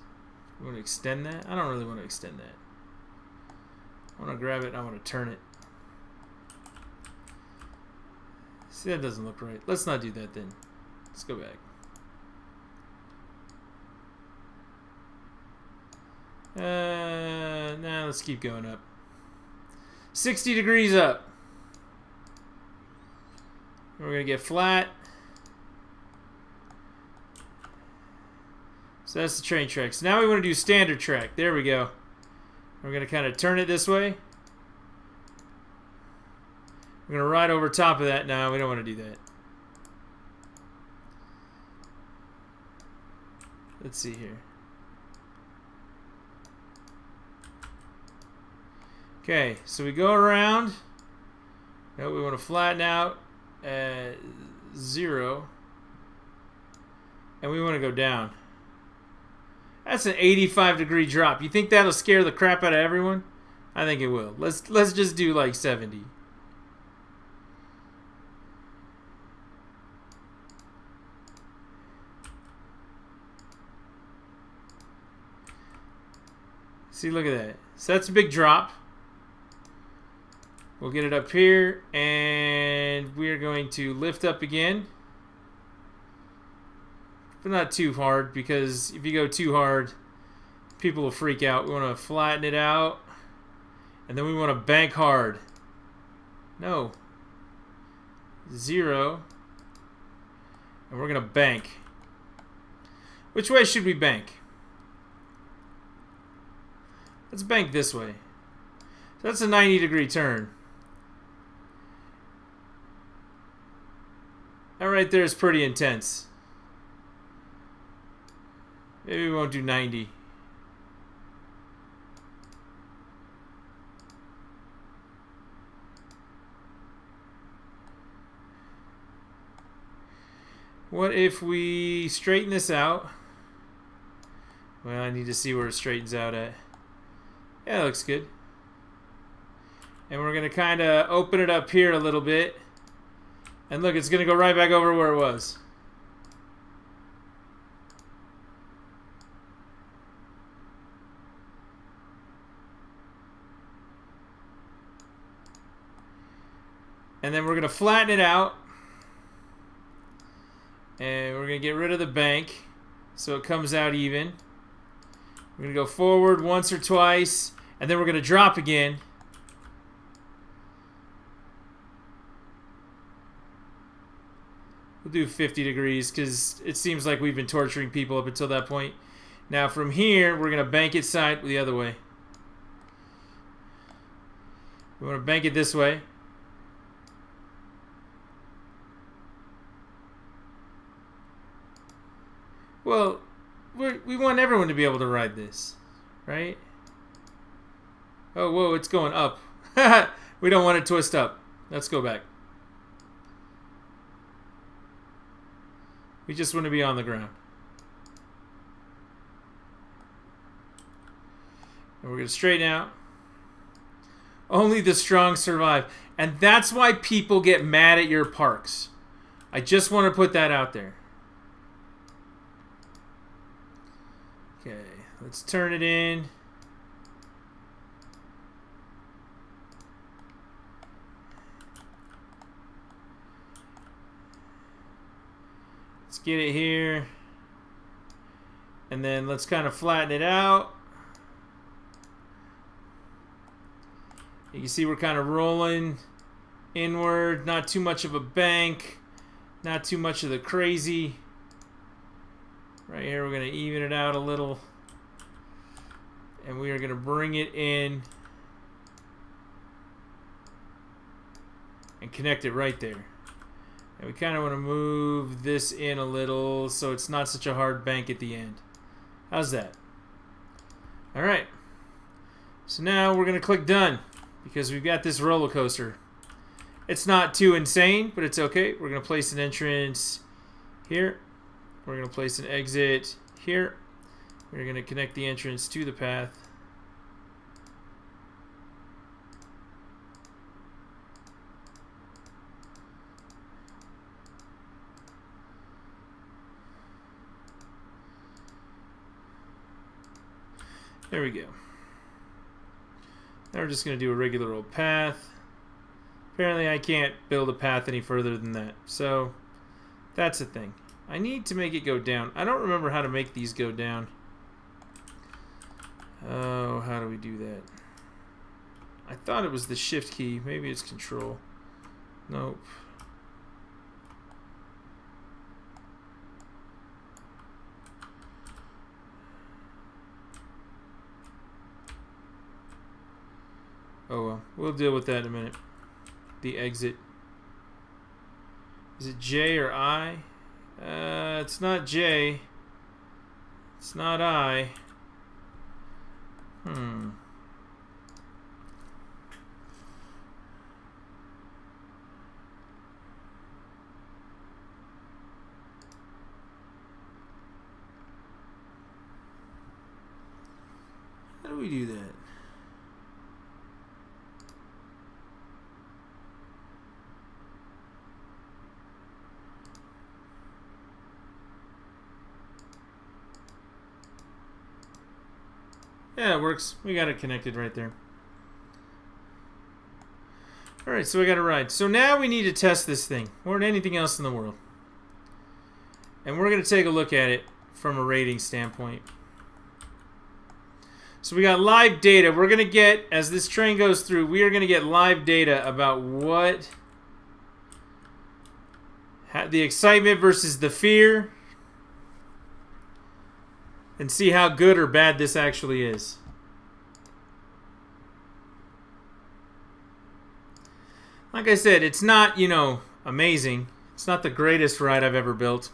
You want to extend that? I don't really want to extend that. I want to grab it and I want to turn it. See, that doesn't look right. Let's not do that then. Let's go back. Nah, let's keep going up. 60 degrees up. We're going to get flat. So that's the train track. So now we want to do standard track. There we go. We're going to kind of turn it this way. We're going to ride over top of that. No, we don't want to do that. Let's see here. Okay, so we go around. No, we want to flatten out at 0. And we want to go down. That's an 85-degree drop. You think that'll scare the crap out of everyone? I think it will. Let's just do like 70. See, look at that. So that's a big drop. We'll get it up here, and we're going to lift up again. But not too hard, because if you go too hard, people will freak out. We want to flatten it out, and then we want to bank hard. No. 0. And we're going to bank. Which way should we bank? Let's bank this way. So that's a 90-degree turn. That right there is pretty intense. Maybe we won't do 90. What if we straighten this out? Well, I need to see where it straightens out at. Yeah, that looks good. And we're going to kind of open it up here a little bit. And look, it's going to go right back over where it was. And then we're going to flatten it out. And we're going to get rid of the bank so it comes out even. We're going to go forward once or twice. And then we're going to drop again. We'll do 50 degrees because it seems like we've been torturing people up until that point. Now from here, we're going to bank it side the other way. We want to bank it this way. Well, we want everyone to be able to ride this, right? Oh, whoa, it's going up. We don't want it to twist up. Let's go back. We just want to be on the ground. And we're going to straighten out. Only the strong survive. And that's why people get mad at your parks. I just want to put that out there. Okay, let's turn it in. Let's get it here. And then let's kind of flatten it out. You can see we're kind of rolling inward. Not too much of a bank. Not too much of the crazy. Right here, we're going to even it out a little. And we are going to bring it in. And connect it right there. And we kind of want to move this in a little so it's not such a hard bank at the end. How's that? Alright. So now we're going to click done. Because we've got this roller coaster. It's not too insane, but it's okay. We're going to place an entrance here. We're going to place an exit here. We're going to connect the entrance to the path. There we go. Now we're just going to do a regular old path. Apparently I can't build a path any further than that. So that's the thing. I need to make it go down. I don't remember how to make these go down. Oh, how do we do that? I thought it was the shift key. Maybe it's control. Nope. Oh well, we'll deal with that in a minute. The exit. Is it J or I? It's not J. It's not I. How do we do that? Yeah, it works. We got it connected right there. Alright, so we got a ride. So now we need to test this thing more than anything else in the world. And we're going to take a look at it from a rating standpoint. So we got live data. We're going to get, as this train goes through, we are going to get live data about what the excitement versus the fear, and see how good or bad this actually is. Like I said, it's not, you know, amazing. It's not the greatest ride I've ever built.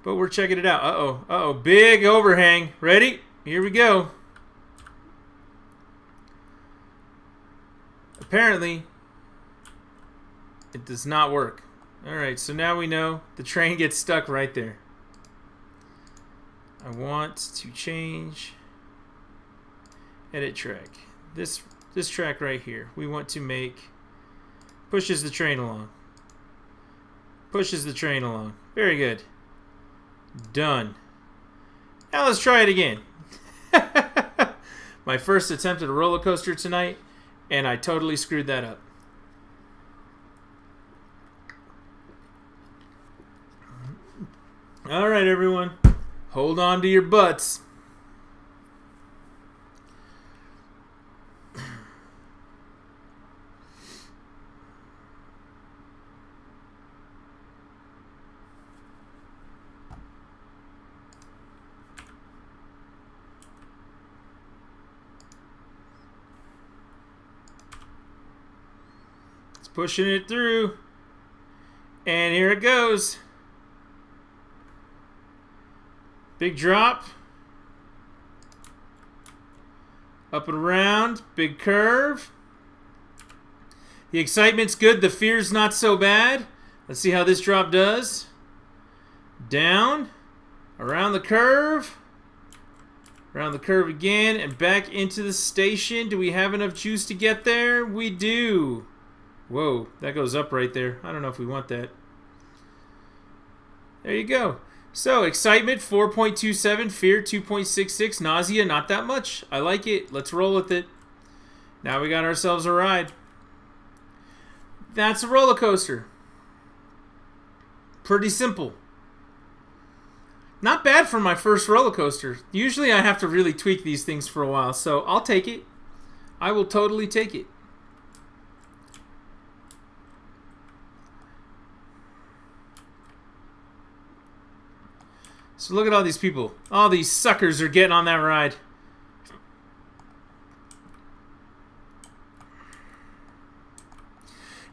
But we're checking it out. Uh-oh. Uh-oh. Big overhang. Ready? Here we go. Apparently, it does not work. Alright, so now we know the train gets stuck right there. I want to change edit track. This track right here. We want to make pushes the train along. Pushes the train along. Very good. Done. Now let's try it again. My first attempt at a roller coaster tonight, and I totally screwed that up. All right, everyone. Hold on to your butts. It's pushing it through. And here it goes. Big drop. Up and around. Big curve. The excitement's good. The fear's not so bad. Let's see how this drop does. Down. Around the curve. Around the curve again. And back into the station. Do we have enough juice to get there? We do. Whoa. That goes up right there. I don't know if we want that. There you go. So, excitement, 4.27, fear, 2.66, nausea, not that much. I like it. Let's roll with it. Now we got ourselves a ride. That's a roller coaster. Pretty simple. Not bad for my first roller coaster. Usually I have to really tweak these things for a while, so I'll take it. I will totally take it. So look at all these people. All these suckers are getting on that ride.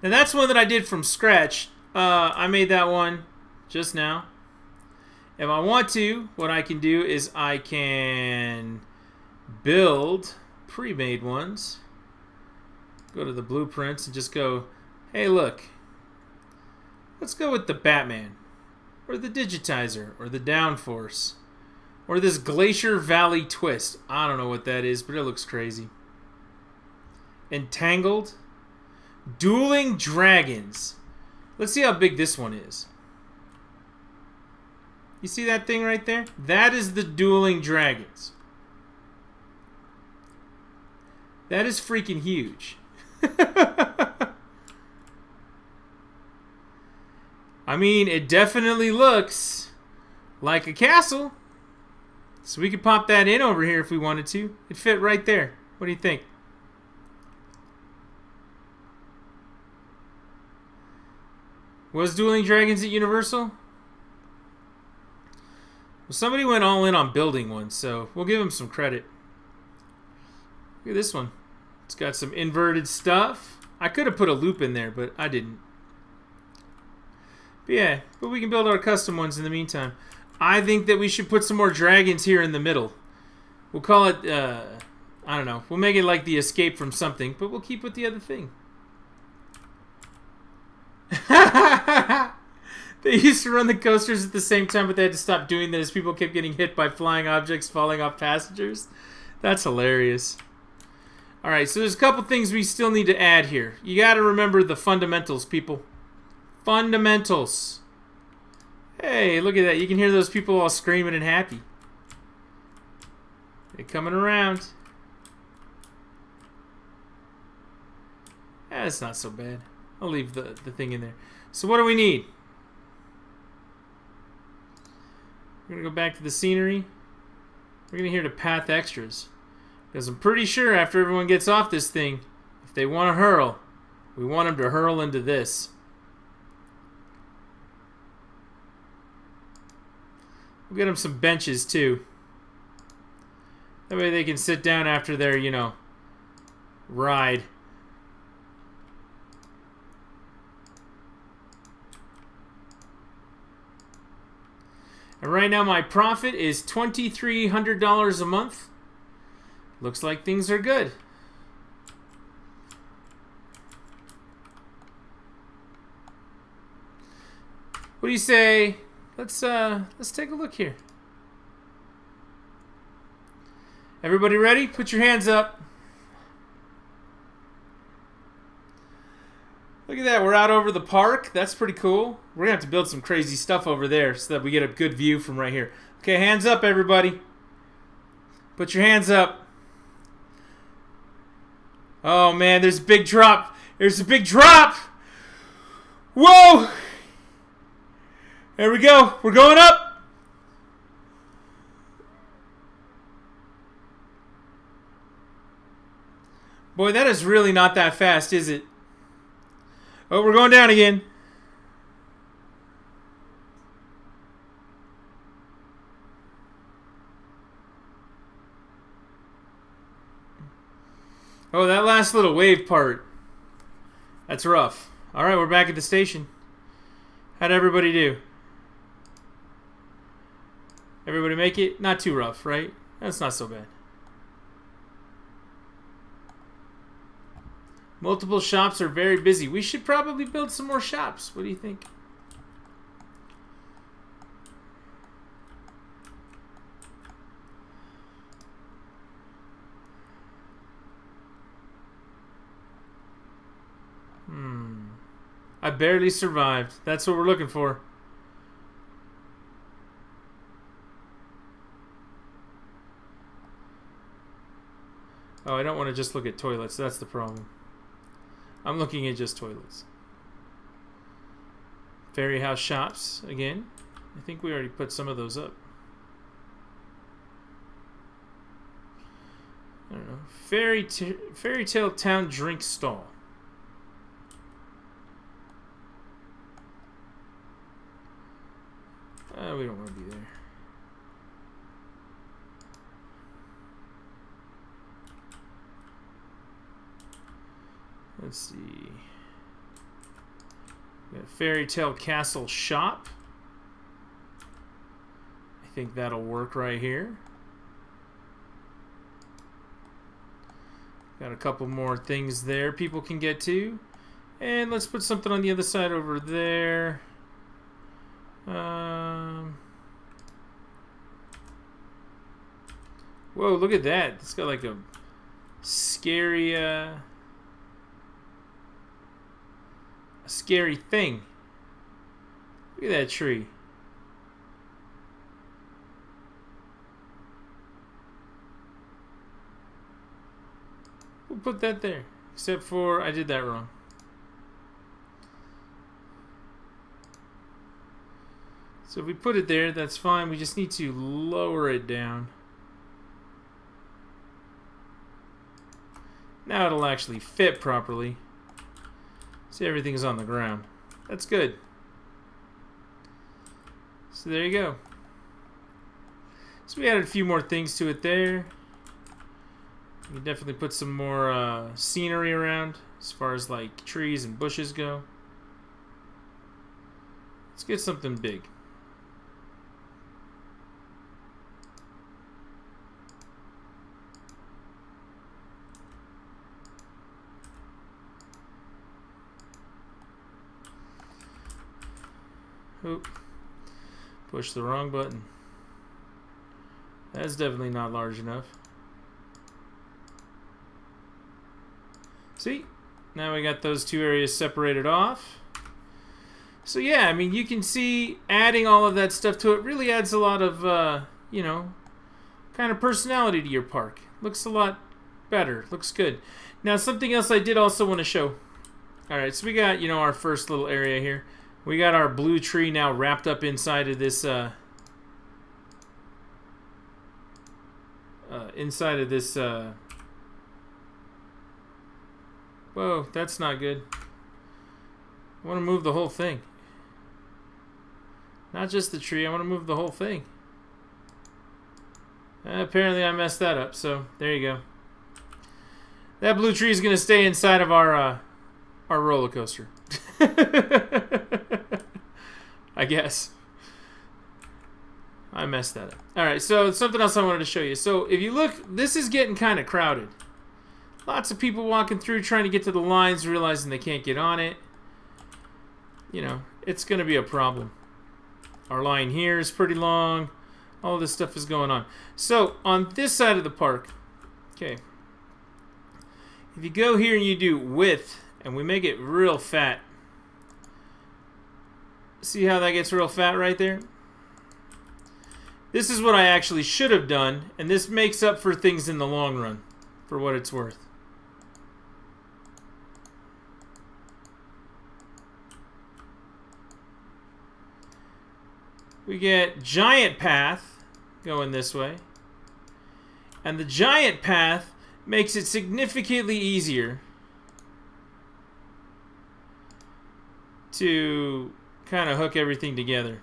Now that's one that I did from scratch. I made that one just now. If I want to, what I can do is I can build pre-made ones. Go to the blueprints and just go, hey look, let's go with the Batman. Or the Digitizer, or the Downforce, or this Glacier Valley Twist. I don't know what that is, but it looks crazy. Entangled. Dueling Dragons. Let's see how big this one is. You see that thing right there? That is the Dueling Dragons. That is freaking huge. I mean, it definitely looks like a castle. So we could pop that in over here if we wanted to. It'd fit right there. What do you think? Was Dueling Dragons at Universal? Well, somebody went all in on building one, so we'll give them some credit. Look at this one. It's got some inverted stuff. I could have put a loop in there, but I didn't. But yeah, but we can build our custom ones in the meantime. I think that we should put some more dragons here in the middle. We'll call it, I don't know. We'll make it like the escape from something, but we'll keep with the other thing. They used to run the coasters at the same time, but they had to stop doing that as people kept getting hit by flying objects falling off passengers. That's hilarious. Alright, so there's a couple things we still need to add here. You gotta remember the fundamentals, people. Fundamentals. Hey, look at that. You can hear those people all screaming and happy. They're coming around. That's not so bad. I'll leave the thing in there. So what do we need? We're going to go back to the scenery. We're going to hear the path extras. Because I'm pretty sure after everyone gets off this thing, if they want to hurl, we want them to hurl into this. We'll get them some benches too. That way they can sit down after their, you know, ride. And right now my profit is $2,300 a month. Looks like things are good. What do you say? Let's take a look here. Everybody ready? Put your hands up. Look at that, we're out over the park. That's pretty cool. We're gonna have to build some crazy stuff over there so that we get a good view from right here. Okay, hands up, everybody. Put your hands up. Oh man, there's a big drop. There's a big drop. Whoa! There we go. We're going up. Boy, that is really not that fast, is it? Oh, we're going down again. Oh, that last little wave part. That's rough. Alright, we're back at the station. How'd everybody do? Everybody make it? Not too rough, right? That's not so bad. Multiple shops are very busy. We should probably build some more shops. What do you think? I barely survived. That's what we're looking for. Oh, I don't want to just look at toilets. That's the problem. I'm looking at just toilets. Fairy house shops again. I think we already put some of those up. I don't know. Fairy Tale Town drink stall. We don't want to be there. Let's see. We got Fairy Tale Castle shop. I think that'll work right here. Got a couple more things there people can get to. And let's put something on the other side over there. Whoa, look at that. It's got like a scary, a scary thing. Look at that tree. We'll put that there. Except for, I did that wrong. So if we put it there, that's fine. We just need to lower it down. Now it'll actually fit properly. See, everything's on the ground. That's good. So there you go. So we added a few more things to it there. You can definitely put some more scenery around as far as like trees and bushes go. Let's get something big. Oop. Push the wrong button. That's definitely not large enough. See? Now we got those two areas separated off. So yeah, I mean, you can see adding all of that stuff to it really adds a lot of, you know, kind of personality to your park. Looks a lot better. Looks good. Now, something else I did also want to show. Alright, so we got, you know, our first little area here. We got our blue tree now wrapped up inside of this, whoa, that's not good. I want to move the whole thing. Not just the tree, I want to move the whole thing. Apparently I messed that up, so there you go. That blue tree is going to stay inside of our roller coaster. I guess. I messed that up. Alright, so something else I wanted to show you. So if you look, this is getting kind of crowded. Lots of people walking through trying to get to the lines, realizing they can't get on it. You know, it's going to be a problem. Our line here is pretty long. All this stuff is going on. So on this side of the park, okay, if you go here and you do width, and we make it real fat. See how that gets real fat right there? This is what I actually should have done, and this makes up for things in the long run, for what it's worth. We get giant path going this way, and the giant path makes it significantly easier to kind of hook everything together.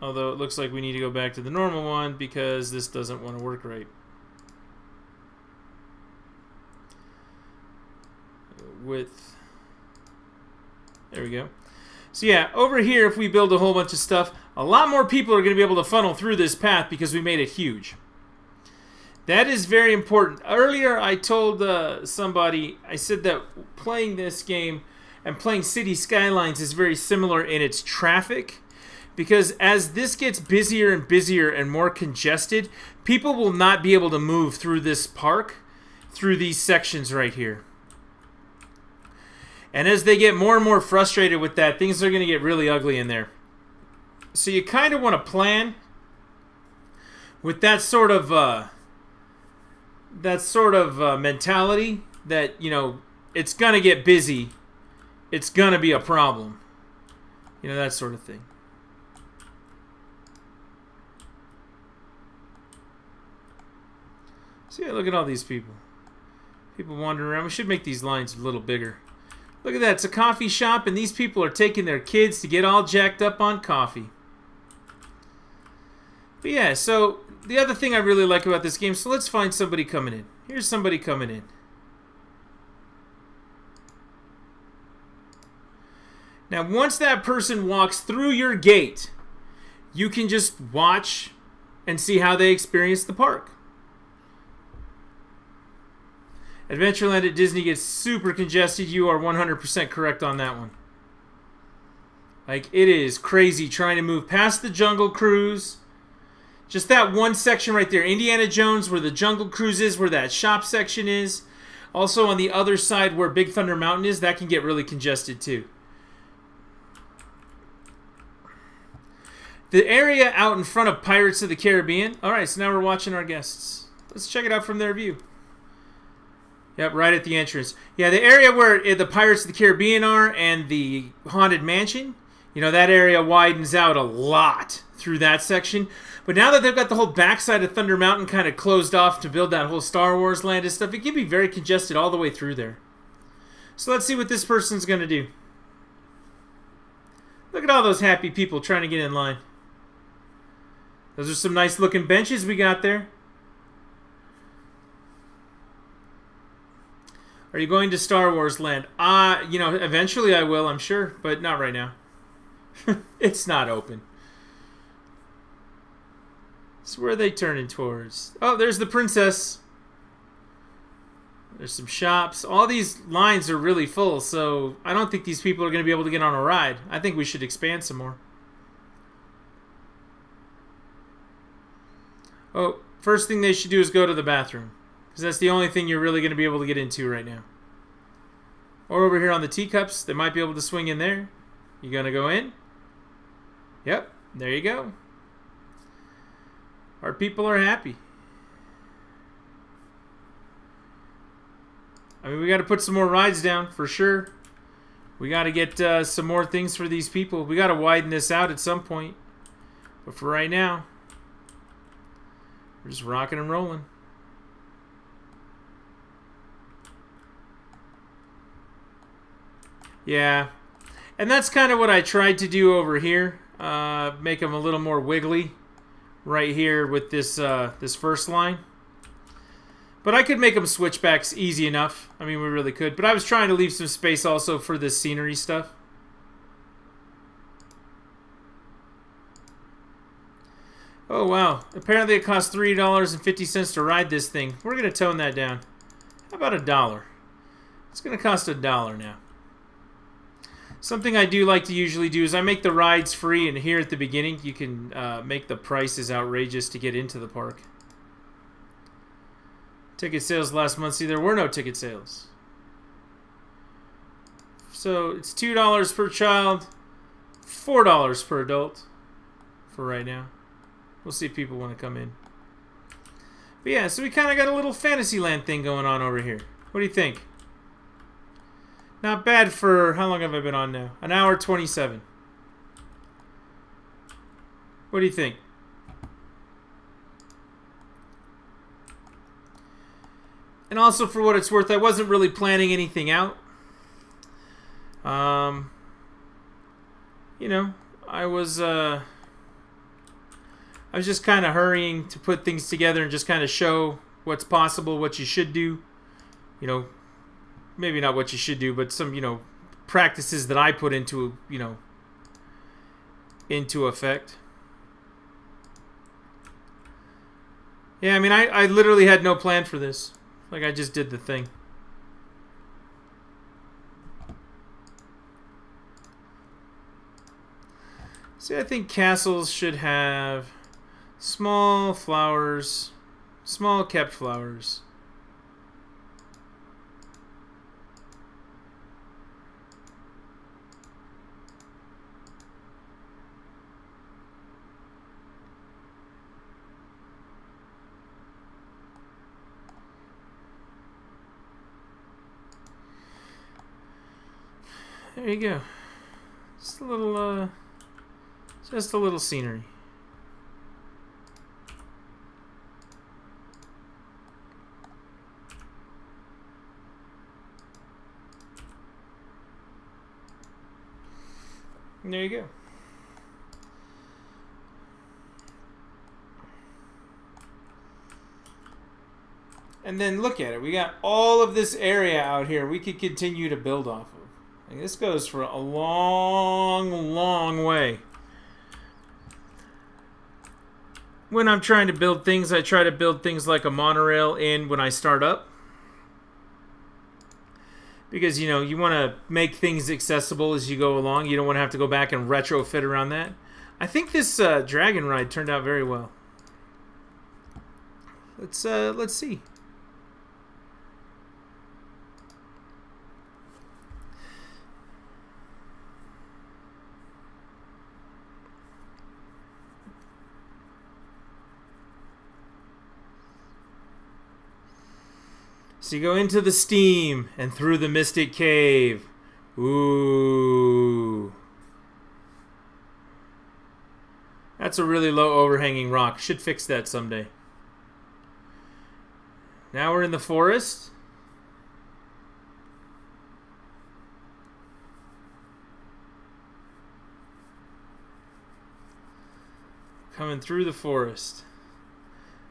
Although it looks like we need to go back to the normal one because this doesn't want to work right. Width. There we go. So yeah, over here if we build a whole bunch of stuff, a lot more people are going to be able to funnel through this path because we made it huge. That is very important. Earlier I told somebody, I said that playing this game and playing City Skylines is very similar in its traffic, because as this gets busier and busier and more congested, people will not be able to move through this park, through these sections right here. And as they get more and more frustrated with that, things are going to get really ugly in there. So you kind of want to plan with that sort of mentality that, you know, it's going to get busy. It's going to be a problem. You know, that sort of thing. So yeah, look at all these people. People wandering around. We should make these lines a little bigger. Look at that. It's a coffee shop, and these people are taking their kids to get all jacked up on coffee. But yeah, so the other thing I really like about this game, so let's find somebody coming in. Here's somebody coming in. Now, once that person walks through your gate, you can just watch and see how they experience the park. Adventureland at Disney gets super congested. You are 100% correct on that one. Like, it is crazy trying to move past the Jungle Cruise. Just that one section right there. Indiana Jones, where the Jungle Cruise is, where that shop section is. Also on the other side where Big Thunder Mountain is, that can get really congested too. The area out in front of Pirates of the Caribbean. Alright, so now we're watching our guests. Let's check it out from their view. Yep, right at the entrance. Yeah, the area where the Pirates of the Caribbean are and the Haunted Mansion, you know, that area widens out a lot through that section. But now that they've got the whole backside of Thunder Mountain kind of closed off to build that whole Star Wars land and stuff, it can be very congested all the way through there. So let's see what this person's going to do. Look at all those happy people trying to get in line. Those are some nice looking benches we got there. Are you going to Star Wars Land? You know, eventually I will, I'm sure, but not right now. It's not open. So where are they turning towards? Oh, there's the princess. There's some shops. All these lines are really full, so I don't think these people are going to be able to get on a ride. I think we should expand some more. Oh, first thing they should do is go to the bathroom, because that's the only thing you're really going to be able to get into right now. Or over here on the teacups, they might be able to swing in there. You going to go in? Yep, there you go. Our people are happy. I mean, we got to put some more rides down for sure. We got to get some more things for these people. We got to widen this out at some point. But for right now, we're just rocking and rolling. Yeah. And that's kind of what I tried to do over here. Make them a little more wiggly right here with this this first line. But I could make them switchbacks easy enough. I mean, we really could. But I was trying to leave some space also for this scenery stuff. Oh, wow. Apparently it costs $3.50 to ride this thing. We're going to tone that down. How about $1? It's going to cost $1 now. Something I do like to usually do is I make the rides free, and here at the beginning you can make the prices outrageous to get into the park. Ticket sales last month, see, there were no ticket sales. So it's $2 per child, $4 per adult for right now. We'll see if people want to come in. But yeah, so we kind of got a little Fantasyland thing going on over here. What do you think? Not bad for, how long have I been on now? An hour 27. What do you think? And also, for what it's worth, I wasn't really planning anything out. You know, I was just kind of hurrying to put things together and just kind of show what's possible, what you should do. You know, maybe not what you should do, but some, you know, practices that I put into, you know, into effect. Yeah, I mean, I literally had no plan for this. Like, I just did the thing. See, I think castles should have small flowers, small kept flowers. There you go. Just a little scenery. And there you go. And then look at it. We got all of this area out here we could continue to build off of. Like, this goes for a long, long way. When I'm trying to build things, I try to build things like a monorail in when I start up. Because, you know, you want to make things accessible as you go along. You don't want to have to go back and retrofit around that. I think this dragon ride turned out very well. Let's see. So you go into the steam and through the Mystic Cave. Ooh. That's a really low overhanging rock. Should fix that someday. Now we're in the forest. Coming through the forest.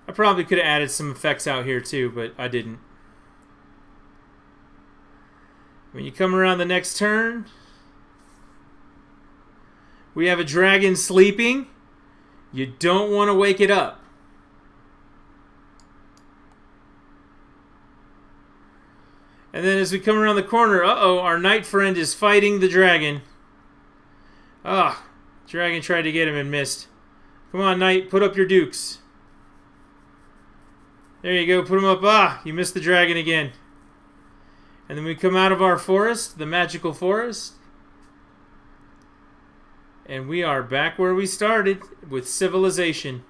I probably could have added some effects out here too, but I didn't. When you come around the next turn, we have a dragon sleeping. You don't want to wake it up. And then as we come around the corner, uh-oh, our knight friend is fighting the dragon. Ah, dragon tried to get him and missed. Come on, knight, put up your dukes. There you go, put them up. Ah, you missed the dragon again. And then we come out of our forest, the magical forest. And we are back where we started with civilization.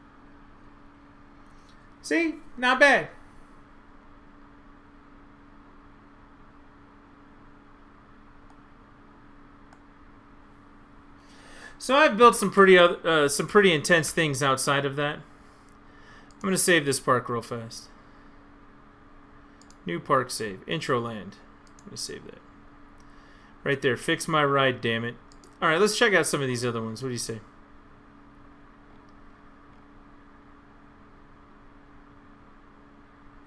See? Not bad. So I've built some pretty intense things outside of that. I'm going to save this park real fast. New park save. Intro land. I'm going to save that. Right there. Fix my ride, damn it. Alright, let's check out some of these other ones. What do you say?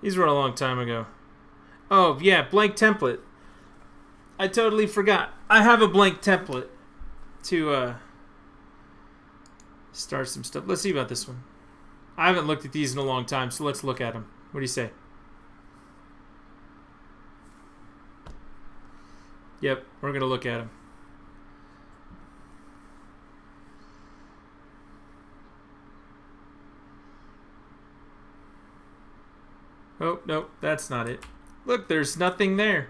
These were a long time ago. Oh, yeah, blank template. I totally forgot. I have a blank template to start some stuff. Let's see about this one. I haven't looked at these in a long time, so let's look at them. What do you say? Yep, we're going to look at them. Oh, no, that's not it. Look, there's nothing there.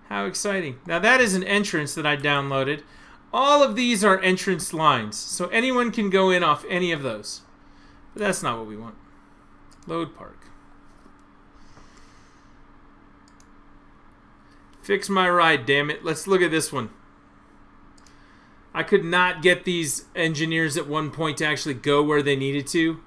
How exciting. Now that is an entrance that I downloaded. All of these are entrance lines, so anyone can go in off any of those. But that's not what we want. Load park. Fix my ride, damn it. Let's look at this one. I could not get these engineers at one point to actually go where they needed to.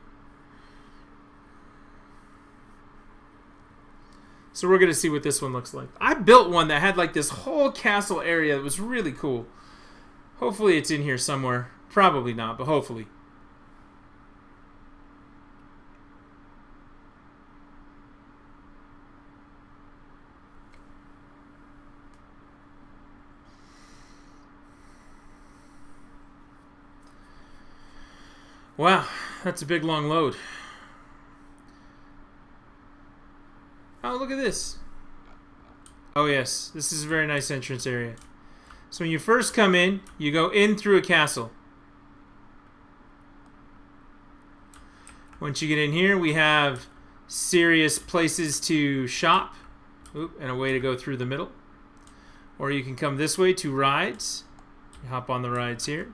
So we're going to see what this one looks like. I built one that had like this whole castle area that was really cool. Hopefully it's in here somewhere. Probably not, but hopefully. Wow, that's a big long load. Oh, look at this. Oh, yes. This is a very nice entrance area. So when you first come in, you go in through a castle. Once you get in here, we have serious places to shop. Oop, and a way to go through the middle. Or you can come this way to rides. You hop on the rides here.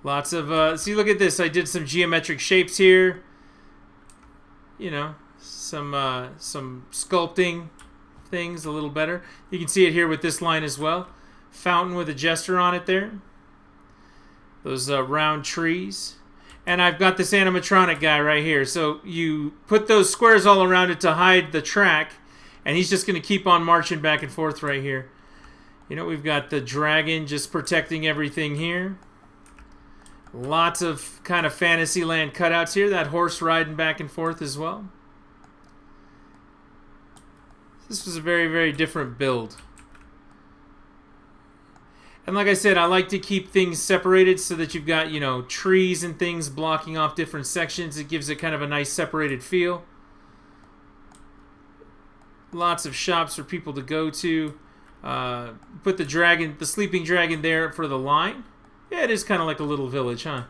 Lots of, see, look at this. I did some geometric shapes here. You know. Some sculpting things a little better. You can see it here with this line as well. Fountain with a jester on it there. Those round trees. And I've got this animatronic guy right here. So you put those squares all around it to hide the track. And he's just going to keep on marching back and forth right here. You know, we've got the dragon just protecting everything here. Lots of kind of Fantasyland cutouts here. That horse riding back and forth as well. This was a very, very different build. And like I said, I like to keep things separated so that you've got, you know, trees and things blocking off different sections. It gives it kind of a nice separated feel. Lots of shops for people to go to. Put the dragon, the sleeping dragon there for the line. Yeah, it is kind of like a little village, huh?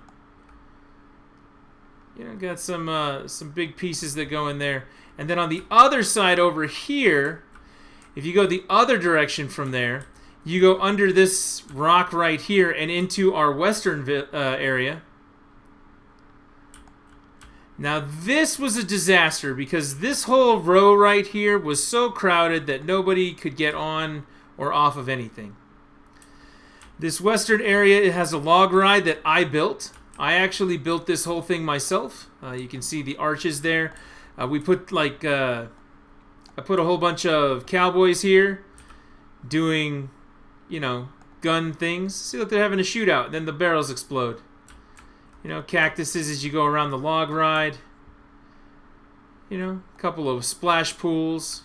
You know, got some big pieces that go in there. And then on the other side over here, if you go the other direction from there, you go under this rock right here and into our western area. Now this was a disaster because this whole row right here was so crowded that nobody could get on or off of anything. This western area, it has a log ride that I built. I actually built this whole thing myself. You can see the arches there. We put like, I put a whole bunch of cowboys here doing, you know, gun things. See, look, they're having a shootout, and then the barrels explode. You know, cactuses as you go around the log ride. You know, a couple of splash pools.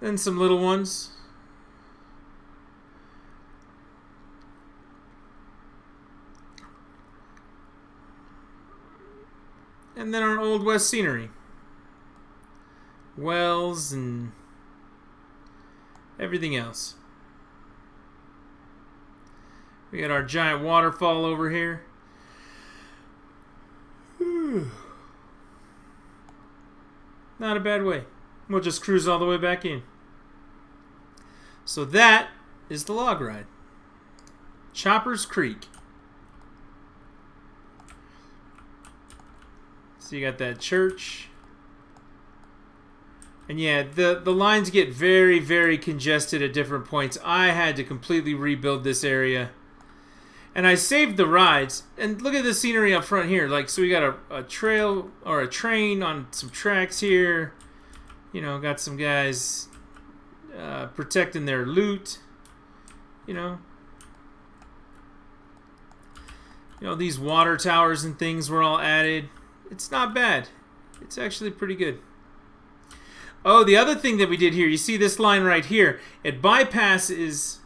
Then some little ones. And then our Old West scenery. Wells and everything else. We got our giant waterfall over here. Not a bad way. We'll just cruise all the way back in. So that is the log ride. Choppers Creek. So you got that church. And yeah, the lines get very, very congested at different points. I had to completely rebuild this area. And I saved the rides. And look at the scenery up front here. Like, so we got a trail or a train on some tracks here. You know, got some guys protecting their loot. You know, these water towers and things were all added. It's not bad. It's actually pretty good. Oh, the other thing that we did here, you see this line right here. It bypasses,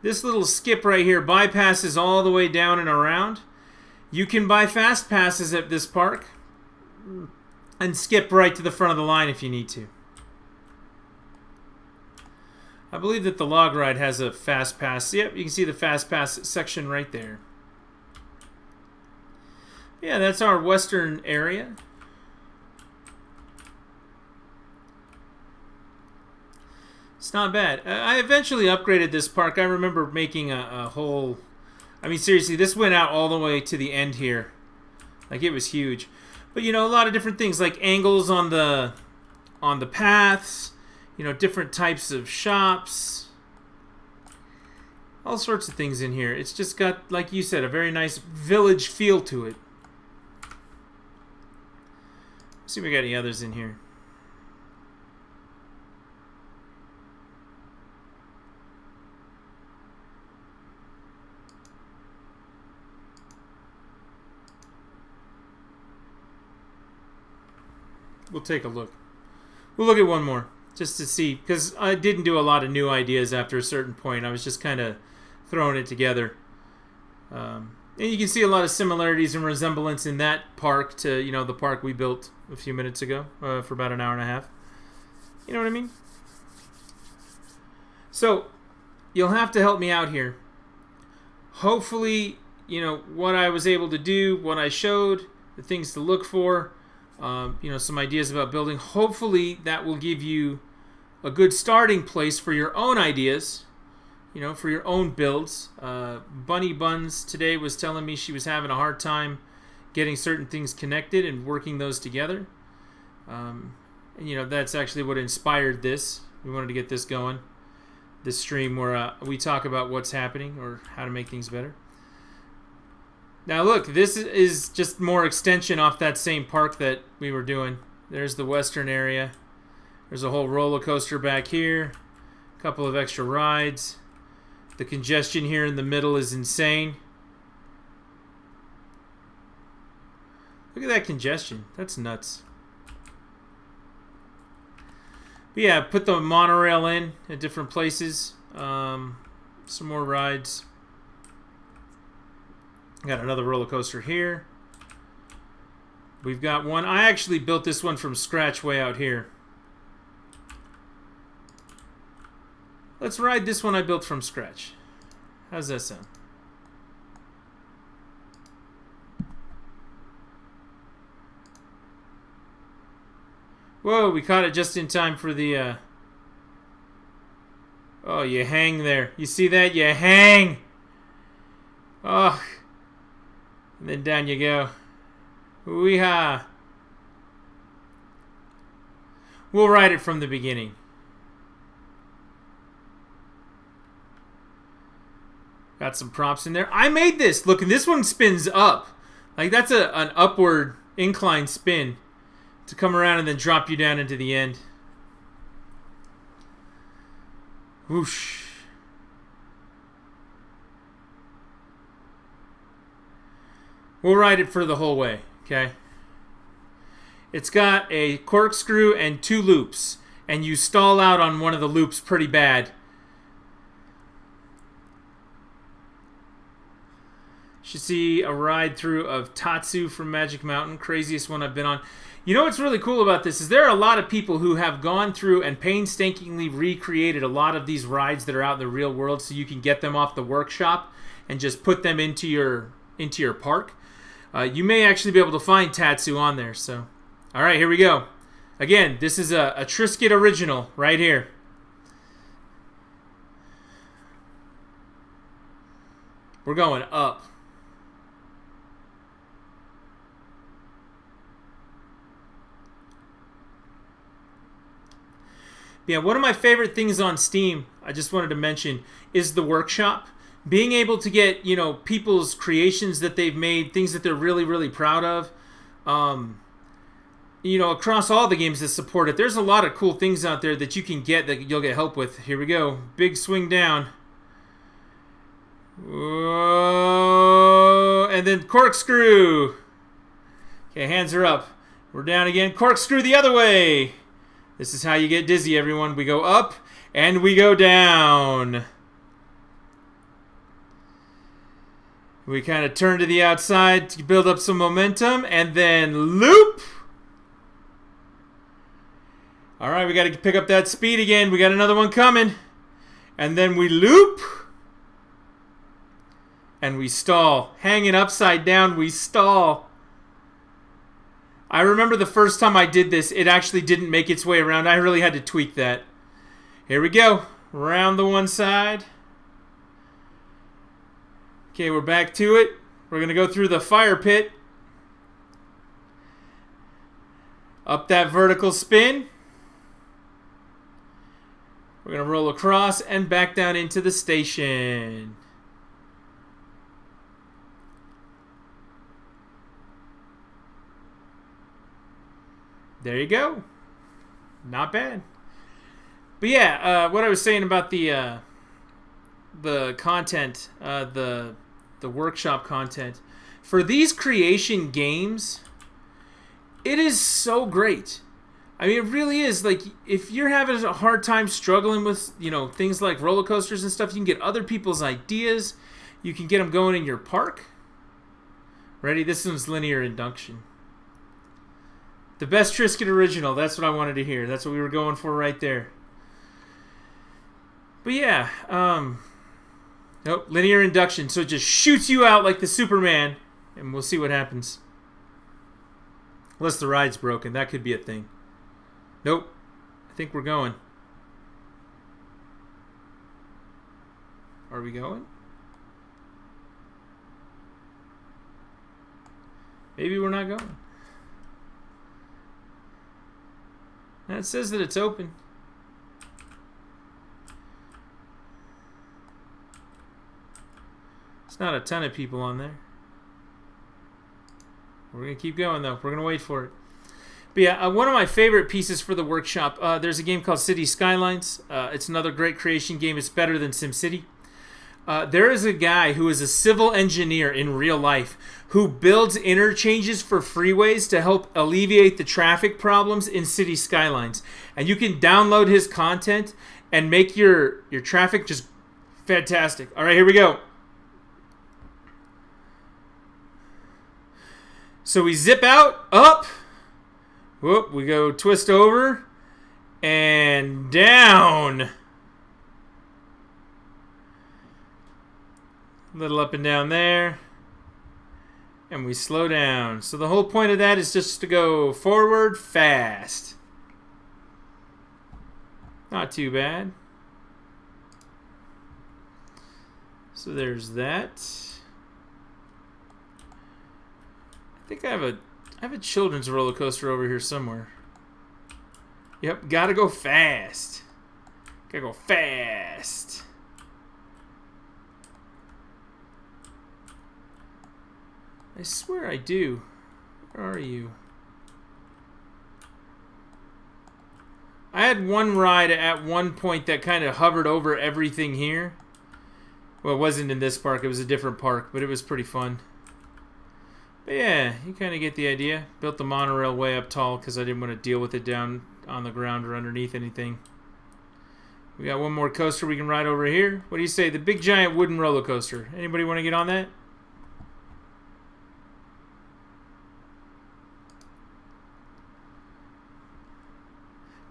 this little skip right here bypasses all the way down and around. You can buy fast passes at this park and skip right to the front of the line if you need to. I believe that the log ride has a fast pass. Yep, you can see the fast pass section right there. Yeah, that's our western area. It's not bad. I eventually upgraded this park. I remember making a whole... I mean, seriously, this went out all the way to the end here. Like, it was huge. But, you know, a lot of different things, like angles on the paths, you know, different types of shops. All sorts of things in here. It's just got, like you said, a very nice village feel to it. Let's see if we got any others in here. We'll take a look. We'll look at one more just to see, because I didn't do a lot of new ideas after a certain point. I was just kind of throwing it together. And you can see a lot of similarities and resemblance in that park to, you know, the park we built a few minutes ago for about an hour and a half. You know what I mean? So you'll have to help me out here. Hopefully, you know, what I was able to do, what I showed, the things to look for, you know, some ideas about building. Hopefully that will give you a good starting place for your own ideas, you know, for your own builds. Bunny Buns today was telling me she was having a hard time getting certain things connected and working those together. And, you know, that's actually what inspired this. We wanted to get this going, this stream where we talk about what's happening or how to make things better. Now look, this is just more extension off that same park that we were doing. There's the western area. There's a whole roller coaster back here. A couple of extra rides. The congestion here in the middle is insane. Look at that congestion. That's nuts. But yeah, put the monorail in at different places. Some more rides. Got another roller coaster here. We've got one. I actually built this one from scratch way out here. Let's ride this one I built from scratch. How's that sound? Whoa, we caught it just in time for the... Oh, you hang there. You see that? You hang! Oh... And then down you go. Wee-ha! We'll ride it from the beginning. Got some props in there. I made this. Look, and this one spins up. Like, that's an upward incline spin to come around and then drop you down into the end. Whoosh. We'll ride it for the whole way, okay? It's got a corkscrew and 2 loops. and you stall out on one of the loops pretty bad. Should see a ride through of Tatsu from Magic Mountain, craziest one I've been on. You know what's really cool about this is there are a lot of people who have gone through and painstakingly recreated a lot of these rides that are out in the real world so you can get them off the workshop and just put them into your park. You may actually be able to find Tatsu on there. So, all right, here we go. Again, this is a Triscuit original right here. We're going up. Yeah, one of my favorite things on Steam, I just wanted to mention, is the workshop. Being able to get, you know, people's creations that they've made, things that they're really, really proud of. You know, across all the games that support it, there's a lot of cool things out there that you can get that you'll get help with. Here we go. Big swing down. Whoa, and then corkscrew. Okay, hands are up. We're down again. Corkscrew the other way. This is how you get dizzy, everyone. We go up and we go down. We kind of turn to the outside to build up some momentum and then loop. All right, we got to pick up that speed again. We got another one coming. And then we loop. And we stall. Hanging upside down, we stall. I remember the first time I did this, it actually didn't make its way around. I really had to tweak that. Here we go. Round the one side. Okay, we're back to it. We're going to go through the fire pit. Up that vertical spin. We're going to roll across and back down into the station. There you go. Not bad. But yeah, what I was saying about the content, the workshop content, for these creation games, it is so great. I mean, it really is. Like, if you're having a hard time struggling with, you know, things like roller coasters and stuff, you can get other people's ideas. You can get them going in your park. Ready? This one's Linear Induction. The best Triscuit original. That's what I wanted to hear. That's what we were going for right there. But yeah, nope, linear induction. So it just shoots you out like the Superman, and we'll see what happens. Unless the ride's broken, that could be a thing. Nope, I think we're going. Are we going? Maybe we're not going. Now it says that it's open. It's not a ton of people on there. We're going to keep going, though. We're going to wait for it. But yeah, one of my favorite pieces for the workshop, there's a game called City Skylines. It's another great creation game. It's better than SimCity. There is a guy who is a civil engineer in real life who builds interchanges for freeways to help alleviate the traffic problems in City Skylines. And you can download his content and make your traffic just fantastic. All right, here we go. So we zip out, up, whoop, we go twist over, and down. Little up and down there. And we slow down. So the whole point of that is just to go forward fast. Not too bad. So there's that. I think I have a children's roller coaster over here somewhere. Yep, gotta go fast. Gotta go fast. I swear I do. Where are you? I had one ride at one point that kind of hovered over everything here. Well, it wasn't in this park. It was a different park, but it was pretty fun. But yeah, you kind of get the idea. Built the monorail way up tall because I didn't want to deal with it down on the ground or underneath anything. We got one more coaster we can ride over here. What do you say? The big giant wooden roller coaster. Anybody want to get on that?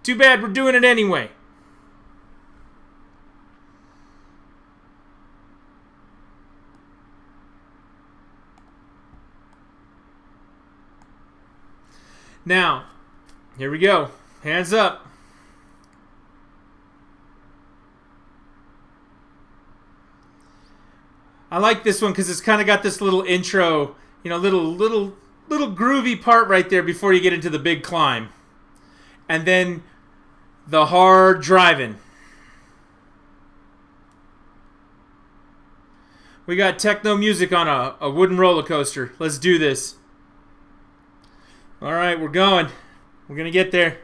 Too bad we're doing it anyway. Now, here we go. Hands up. I like this one because it's kind of got this little intro, you know, little groovy part right there before you get into the big climb. And then the hard driving. We got techno music on a wooden roller coaster. Let's do this. All right, we're going. We're going to get there.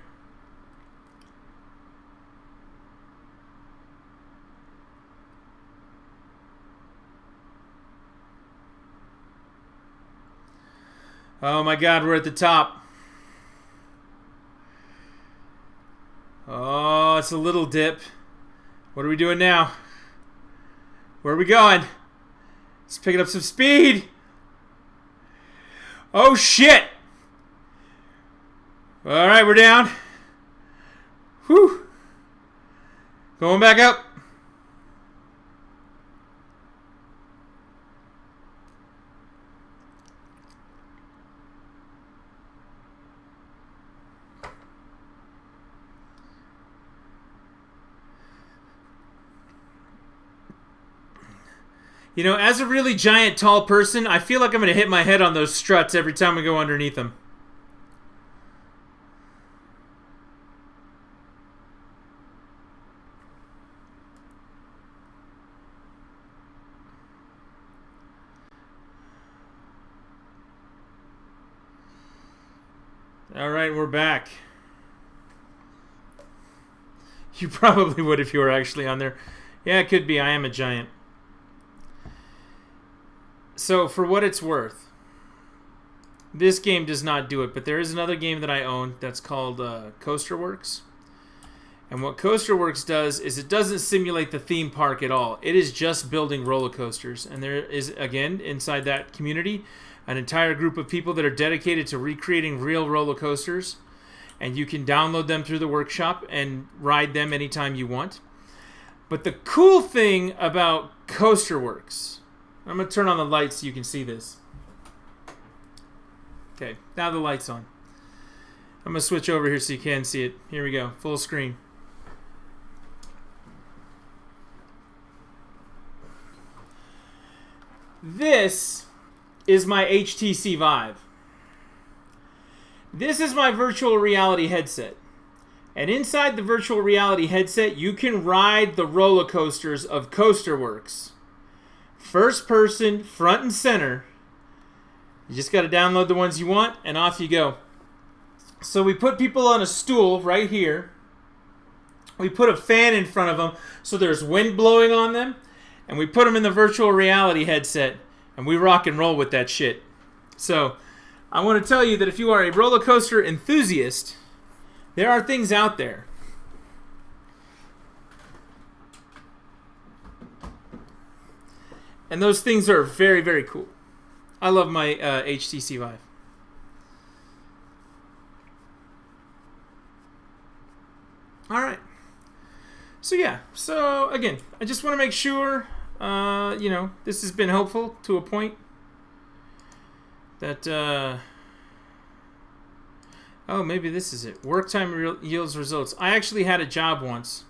Oh my God, we're at the top. Oh, it's a little dip. What are we doing now? Where are we going? Let's pick up some speed. Oh shit! All right, we're down. Whew. Going back up. You know, as a really giant, tall person, I feel like I'm going to hit my head on those struts every time we go underneath them. All right, we're back. You probably would if you were actually on there. Yeah, it could be. I am a giant. So, for what it's worth, this game does not do it, but there is another game that I own that's called Coasterworks. And what Coasterworks does is it doesn't simulate the theme park at all. It is just building roller coasters. And there is, again, inside that community, an entire group of people that are dedicated to recreating real roller coasters. And you can download them through the workshop and ride them anytime you want. But the cool thing about Coasterworks... I'm going to turn on the lights so you can see this. Okay, now the light's on. I'm going to switch over here so you can see it. Here we go, full screen. This is my HTC Vive. This is my virtual reality headset. And inside the virtual reality headset, you can ride the roller coasters of Coasterworks. First person, front and center. You just got to download the ones you want, and off you go. So we put people on a stool right here. We put a fan in front of them so there's wind blowing on them. And we put them in the virtual reality headset, and we rock and roll with that shit. So I want to tell you that if you are a roller coaster enthusiast, there are things out there. And those things are very, very cool. I love my HTC Vive. All right. So yeah. So again, I just want to make sure, you know, this has been helpful to a point. That, oh, maybe this is it. Work time yields results. I actually had a job once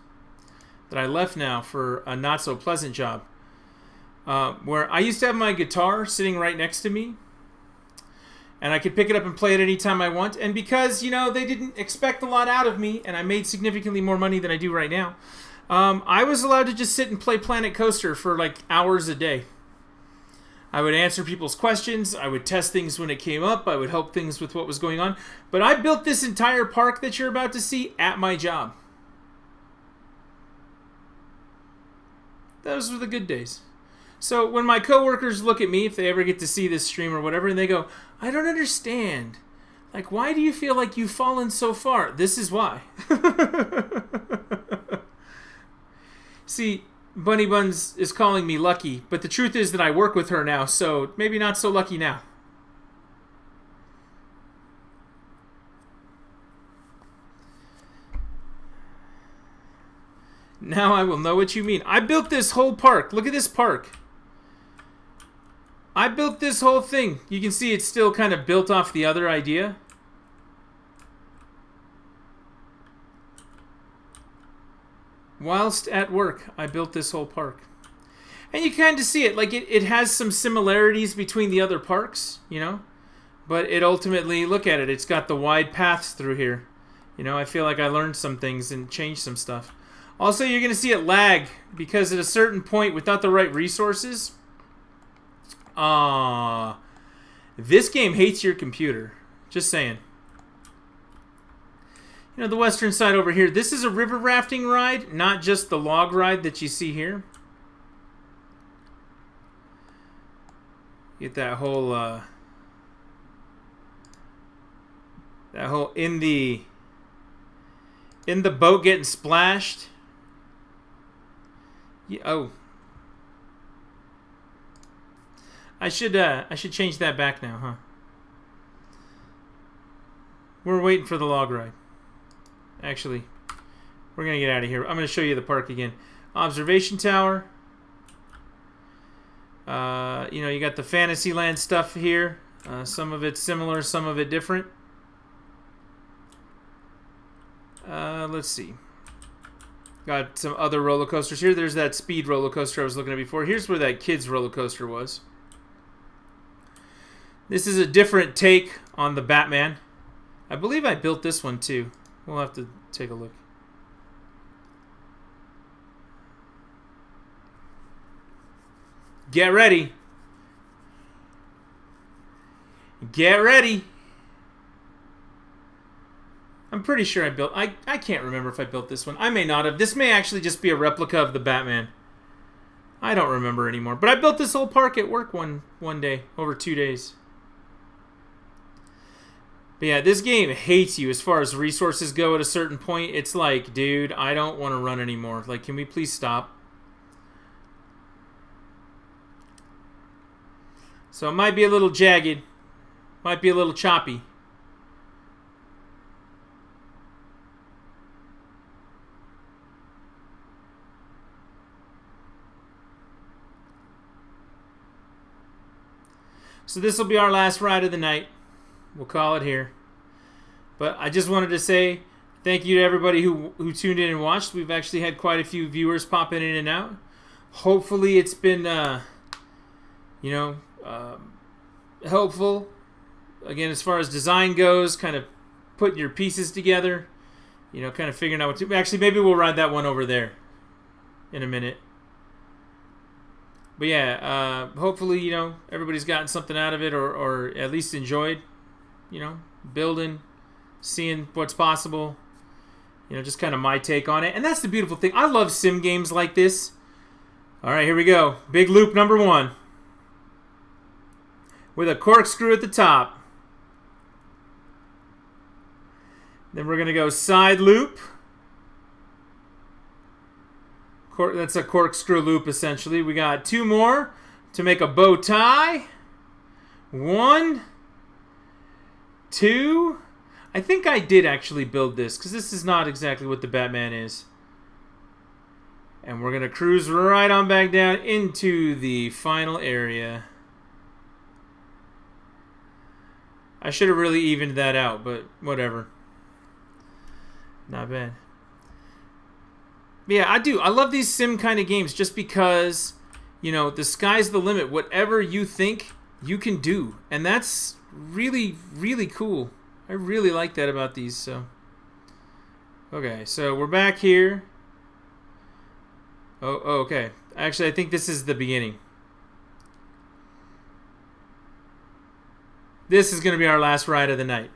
that I left now for a not so pleasant job. Where I used to have my guitar sitting right next to me, and I could pick it up and play it anytime I want. And because, you know, they didn't expect a lot out of me, and I made significantly more money than I do right now, I was allowed to just sit and play Planet Coaster for like hours a day. I would answer people's questions. I would test things when it came up. I would help things with what was going on. But I built this entire park that you're about to see at my job. Those were the good days. So when my coworkers look at me, if they ever get to see this stream or whatever, and they go, I don't understand. Like, why do you feel like you've fallen so far? This is why. See, Bunny Buns is calling me lucky, but the truth is that I work with her now, so maybe not so lucky now. Now I will know what you mean. I built this whole park. Look at this park. I built this whole thing. You can see it's still kind of built off the other idea. Whilst at work, I built this whole park. And you kind of see it. Like, it has some similarities between the other parks, you know? But it ultimately, look at it. It's got the wide paths through here. You know, I feel like I learned some things and changed some stuff. Also, you're going to see it lag because at a certain point, without the right resources, this game hates your computer. Just saying. You know, the western side over here, this is a river rafting ride, not just the log ride that you see here. Get that whole in the boat getting splashed. Yeah, oh. I should change that back now, huh? We're waiting for the log ride. Actually, we're gonna get out of here. I'm gonna show you the park again. Observation tower. You know, you got the Fantasyland stuff here. Some of it similar, some of it different. Let's see. Got some other roller coasters here. There's that speed roller coaster I was looking at before. Here's where that kids roller coaster was. This is a different take on the Batman. I believe I built this one too. We'll have to take a look. Get ready. Get ready. I'm pretty sure I built... I can't remember if I built this one. I may not have. This may actually just be a replica of the Batman. I don't remember anymore. But I built this whole park at work one day. Over 2 days. But yeah, this game hates you as far as resources go at a certain point. It's like, dude, I don't want to run anymore. Like, can we please stop? So it might be a little jagged. Might be a little choppy. So this will be our last ride of the night. We'll call it here. But I just wanted to say thank you to everybody who tuned in and watched. We've actually had quite a few viewers popping in and out. Hopefully it's been, helpful. Again, as far as design goes, kind of putting your pieces together. You know, kind of figuring out what to... Actually, maybe we'll ride that one over there in a minute. But yeah, hopefully, you know, everybody's gotten something out of it or at least enjoyed, you know, building, seeing what's possible. You know, just kind of my take on it. And that's the beautiful thing. I love sim games like this. All right, here we go. Big loop number 1. With a corkscrew at the top. Then we're going to go side loop. That's a corkscrew loop, essentially. We got 2 more to make a bow tie. 1, 2. I think I did actually build this, because this is not exactly what the Batman is. And we're going to cruise right on back down into the final area. I should have really evened that out, but whatever. Not bad. Yeah, I do. I love these sim kind of games just because, you know, the sky's the limit. Whatever you think, you can do. And that's really, really cool. I really like that about these. So, okay, so we're back here. Oh, okay. Actually, I think this is the beginning. This is going to be our last ride of the night.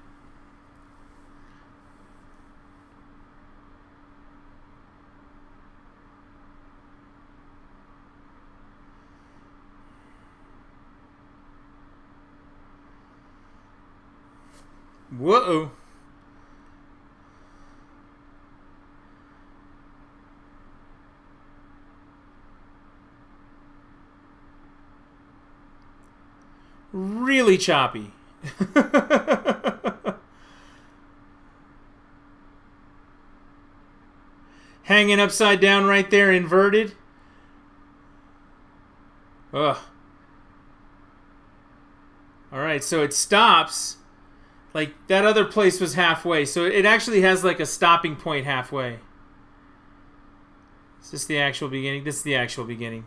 Whoa. Really choppy. Hanging upside down right there, inverted. Ugh. Alright, so it stops. Like, that other place was halfway. So it actually has like a stopping point halfway. Is this the actual beginning? This is the actual beginning.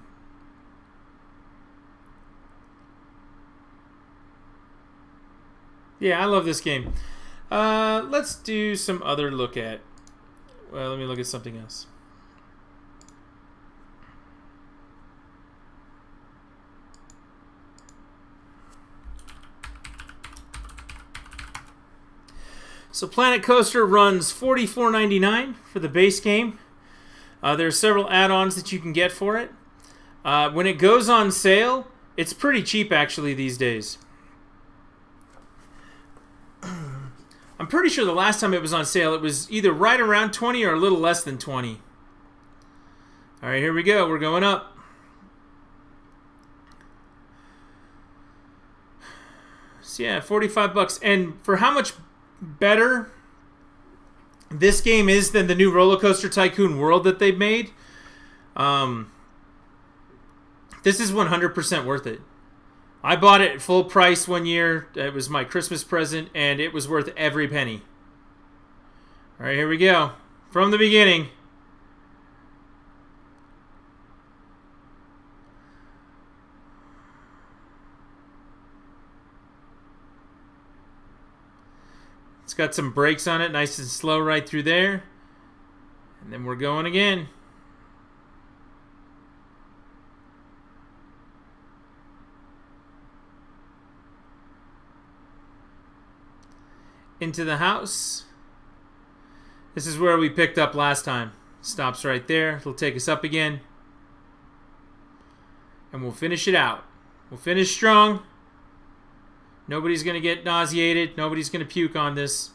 Yeah, I love this game. Let's do some other look at. Well, let me look at something else. So Planet Coaster runs $44.99 for the base game. There are several add-ons that you can get for it. When it goes on sale, it's pretty cheap actually these days. I'm pretty sure the last time it was on sale, it was either right around 20 or a little less than 20. All right, here we go. We're going up. So yeah, 45 bucks. And for how much better this game is than the new Roller Coaster Tycoon World that they've made, this is 100% worth it. I bought it at full price one year. It was my Christmas present, and it was worth every penny. All right, here we go. From the beginning. It's got some brakes on it, nice and slow right through there. And then we're going again. Into the house. This is where we picked up last time. Stops right there. It'll take us up again. And we'll finish it out. We'll finish strong. Nobody's going to get nauseated. Nobody's going to puke on this.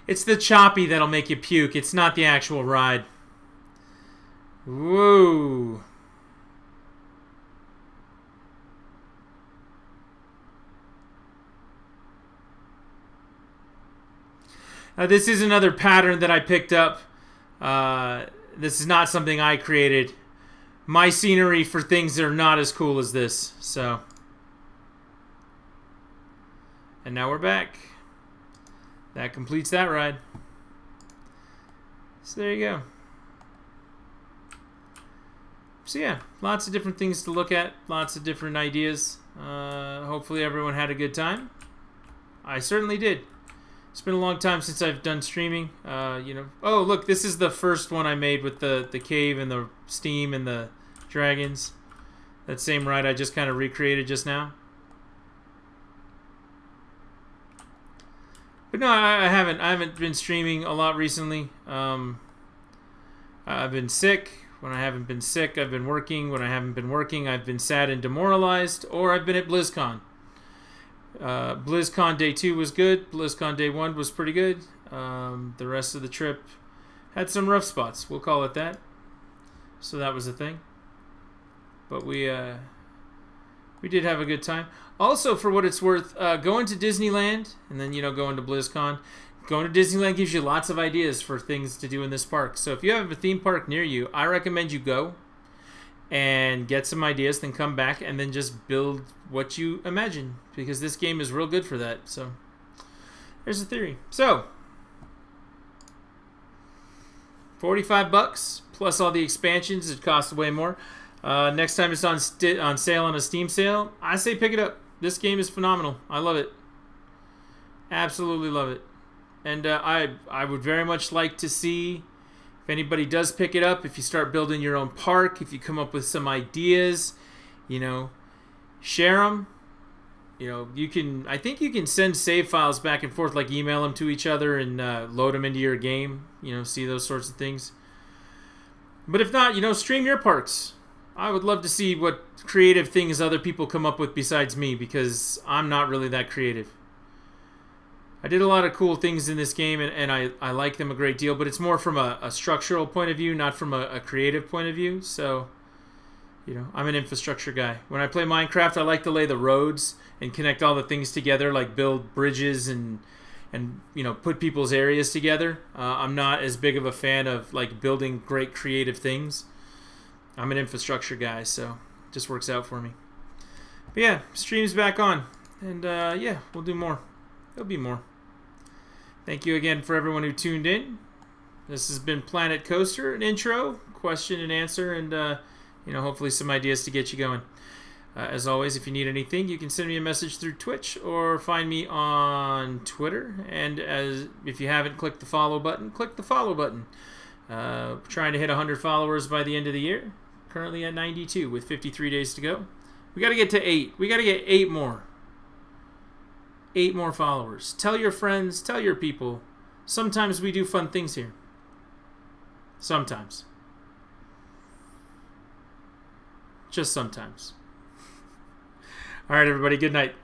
It's the choppy that'll make you puke. It's not the actual ride. Whoa. This is another pattern that I picked up. This is not something I created. My scenery for things that are not as cool as this. So. And now we're back. That completes that ride. So there you go. So yeah, lots of different things to look at. Lots of different ideas. Hopefully everyone had a good time. I certainly did. It's been a long time since I've done streaming. You know. Oh, look, this is the first one I made with the cave and the steam and the dragons. That same ride I just kind of recreated just now. But no, I haven't been streaming a lot recently. I've been sick. When I haven't been sick, I've been working. When I haven't been working, I've been sad and demoralized, or I've been at BlizzCon. BlizzCon Day 2 was good. BlizzCon Day 1 was pretty good. The rest of the trip had some rough spots. We'll call it that. So that was a thing. But we did have a good time. Also, for what it's worth, going to Disneyland and then, going to BlizzCon. Going to Disneyland gives you lots of ideas for things to do in this park. So if you have a theme park near you, I recommend you go and get some ideas, then come back and then just build what you imagine, because this game is real good for that. So there's a theory. So 45 bucks plus all the expansions. It costs way more. Next time it's on sale on a Steam sale, I say pick it up. This game is phenomenal. I love it. Absolutely love it. And I would very much like to see if anybody does pick it up, if you start building your own park, if you come up with some ideas, share them. you can. I think you can send save files back and forth, like email them to each other and load them into your game. See those sorts of things. But if not, stream your parts. I would love to see what creative things other people come up with besides me, because I'm not really that creative. I did a lot of cool things in this game, and I like them a great deal, but it's more from a structural point of view, not from a creative point of view. So, I'm an infrastructure guy. When I play Minecraft, I like to lay the roads and connect all the things together, like build bridges and put people's areas together. I'm not as big of a fan of like building great creative things. I'm an infrastructure guy, so it just works out for me. But yeah, stream's back on, and yeah, we'll do more. There'll be more. Thank you again for everyone who tuned in. This has been Planet Coaster, an intro, question and answer, and hopefully some ideas to get you going. As always, if you need anything, you can send me a message through Twitch or find me on Twitter. And if you haven't clicked the follow button, click the follow button. Trying to hit 100 followers by the end of the year. Currently at 92 with 53 days to go. We got to get to 8. We got to get 8 more. 8 more followers. Tell your friends, tell your people. Sometimes we do fun things here. Sometimes. Just sometimes. All right, everybody. Good night.